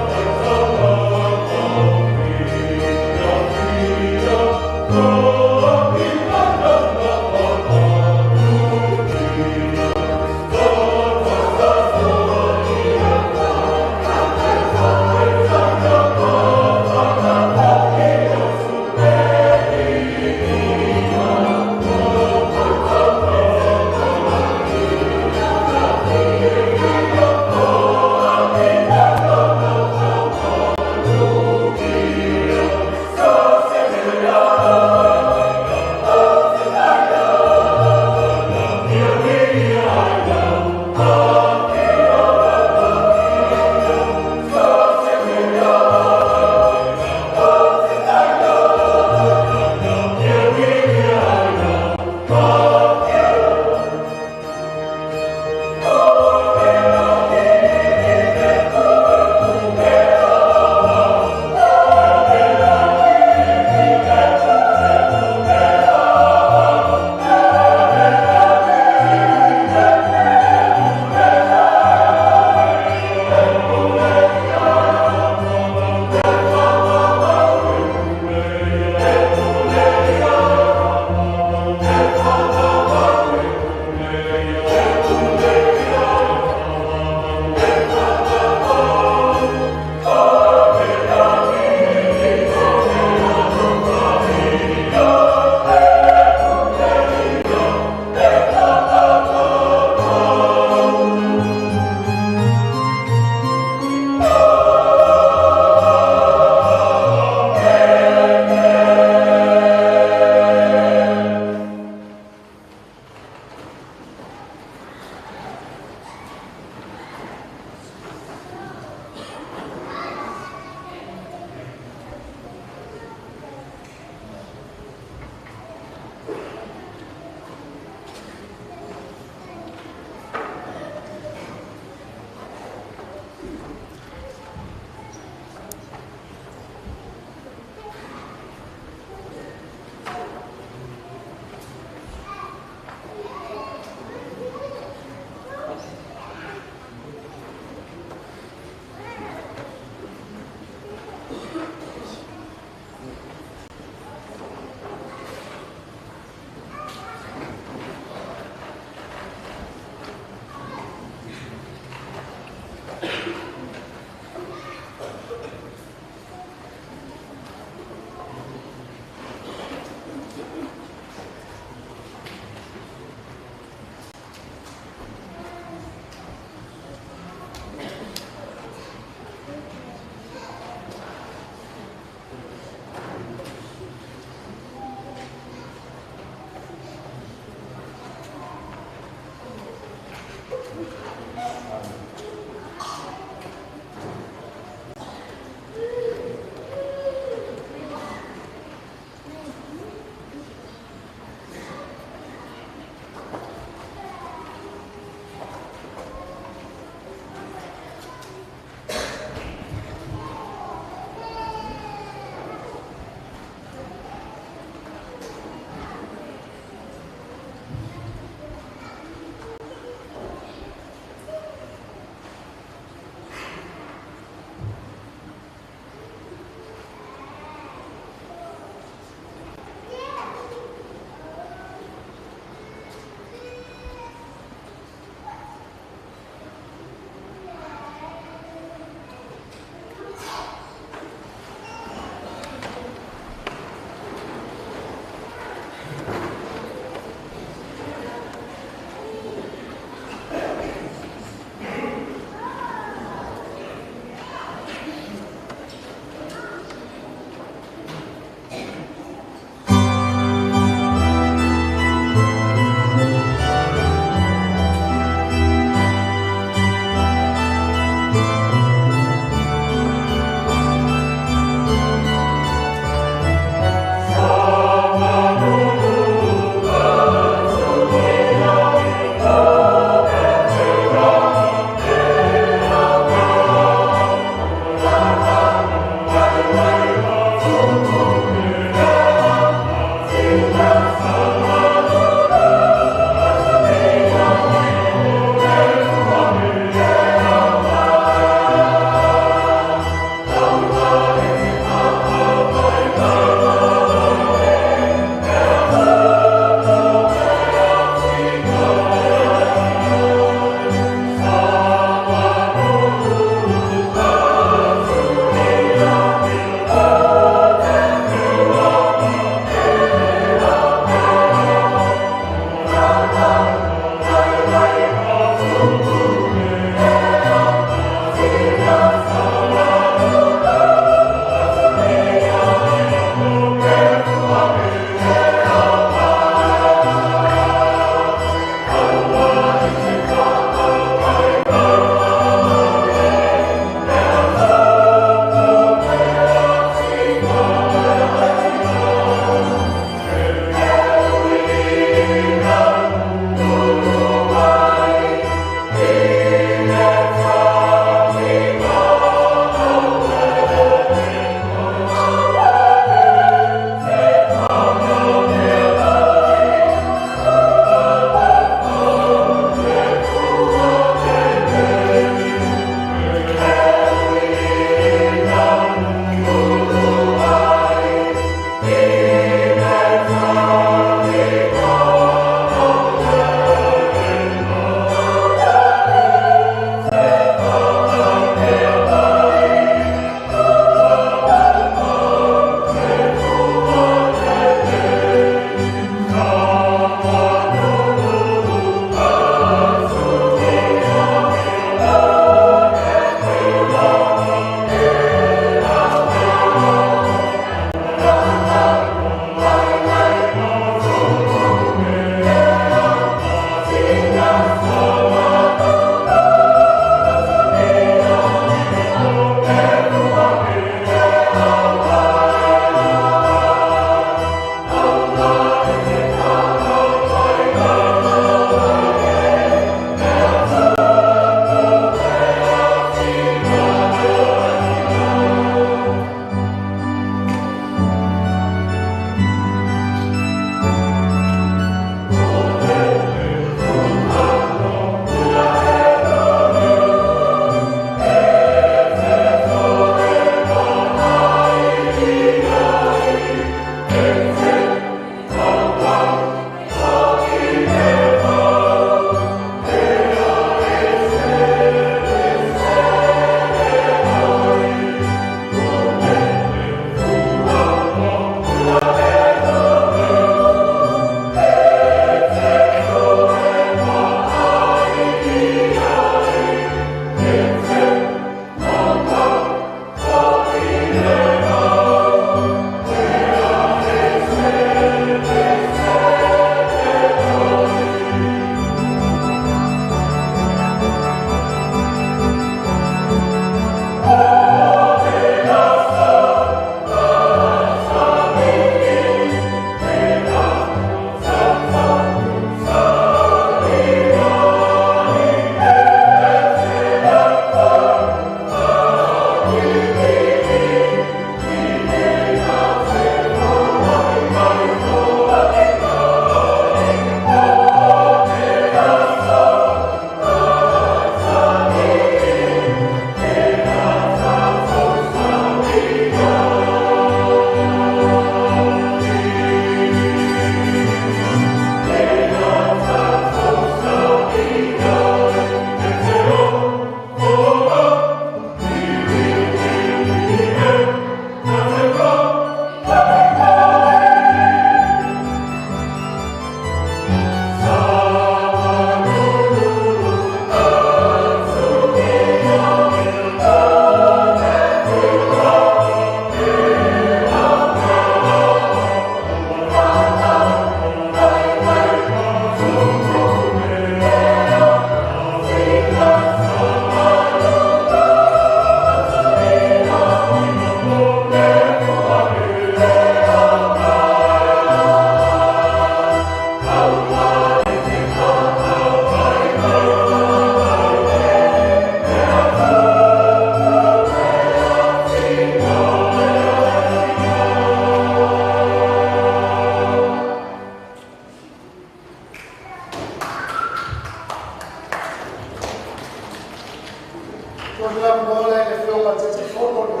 program bola e film at the phone.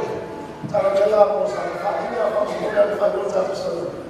Taragala po sa kanya pa mo na falo sa to.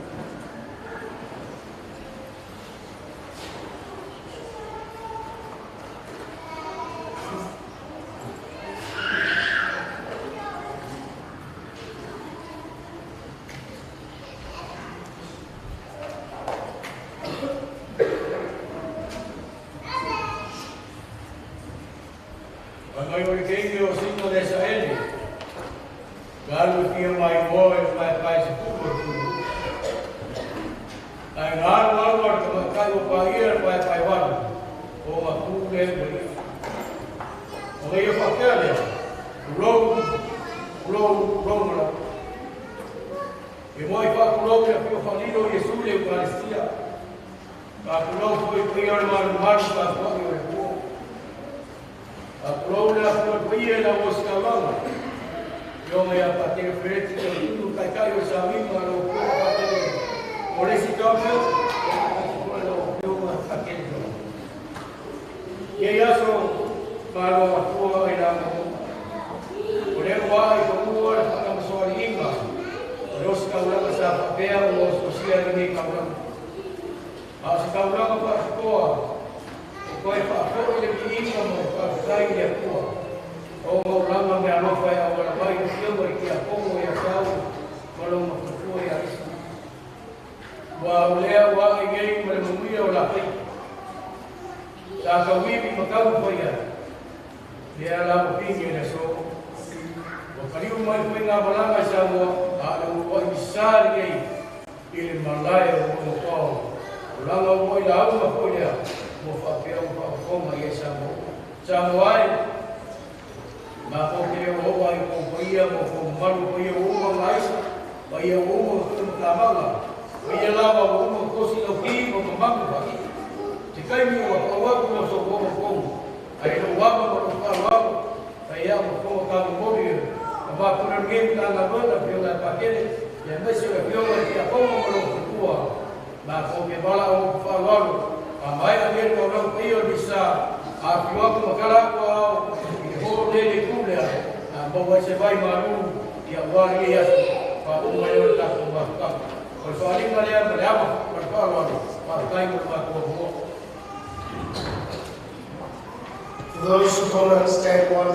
Those who don't understand what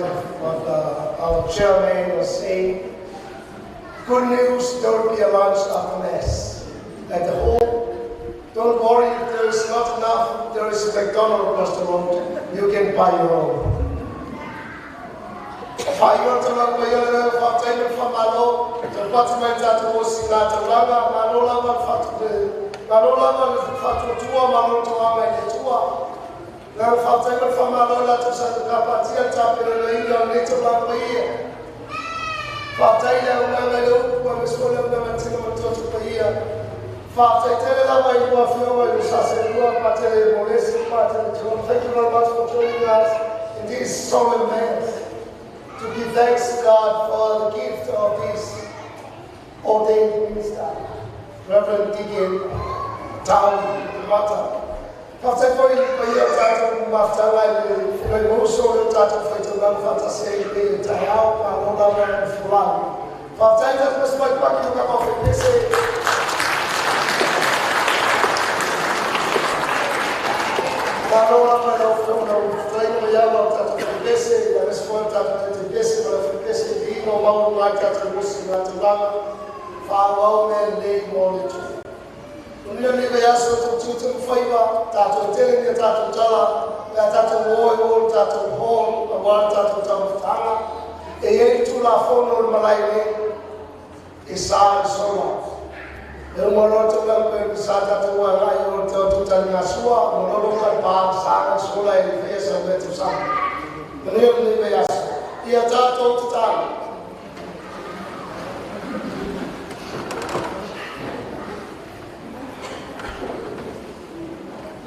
our chairman was saying, good news, there will be a lunch after Mass. At the home, don't worry if there is not enough, there is a McDonald's restaurant, you can buy your own. Now, Father, from our Lord, to send the Capatia chapter in the Indian nature of the year. Father, I know when we spoke of them and sing them to the year. Father, tell them why you are feeling you say, you are Pater, Molesi, Pater, thank you very much for joining us in this solemn mass to give thanks to God for the gift of this ordained minister, Reverend Deacon, Town, Mata. Father, for you, for your title, after I also the title for the land, Father, say, the Tayao, Anola, and Fulan. Father, I just must my back to come off and say, Anola, my love, train the yellow tattoo for the Bessie, the response tattoo to the Bessie, but the Bessie, the Eno, Mountain like tattoo, Lucy, and Lama, Far and Lake Morning. Unile ya soto tutu faiba tato tele tato tala ya tato moyo tato hon awal tato tamtanga e ye tula fono malaile isa sola e moloto lampe sa tato wa rayo tato tanga sua mololo ka pa sa sola e fesa betu sa unile ya ia tato tutala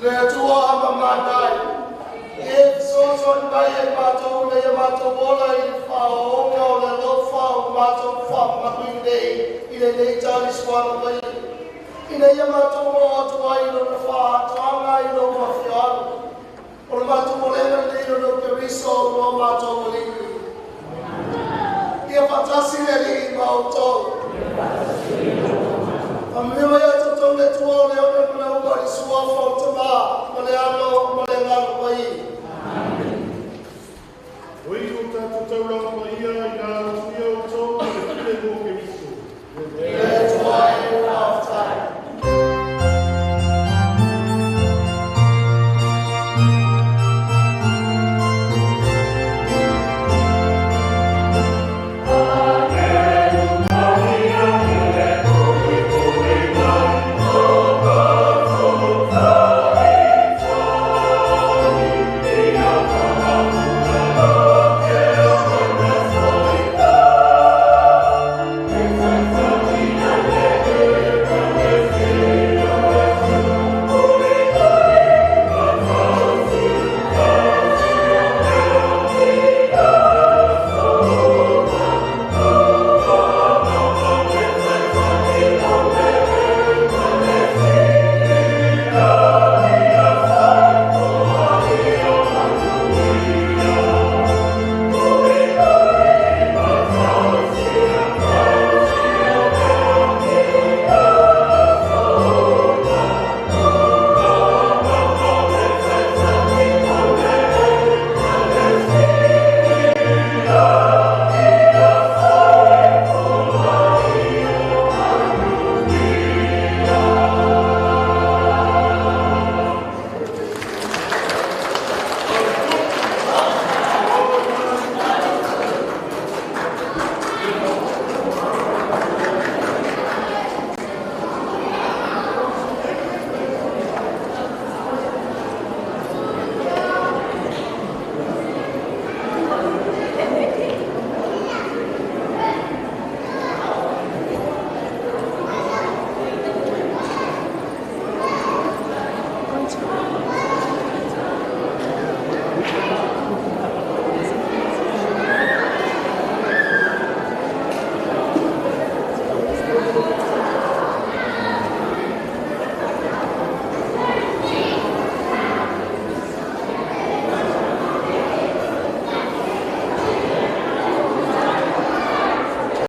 le tua amamanai e soson vai e mato bola il faonga le lo fa mato fa mapinde ile le tali swana vai ile yamato mo tua ilo fa tua ilo mafiano or mato bola le lo periso no mato moli patasi le li mauto. Amio ya totonge tuone ole mna umari suwa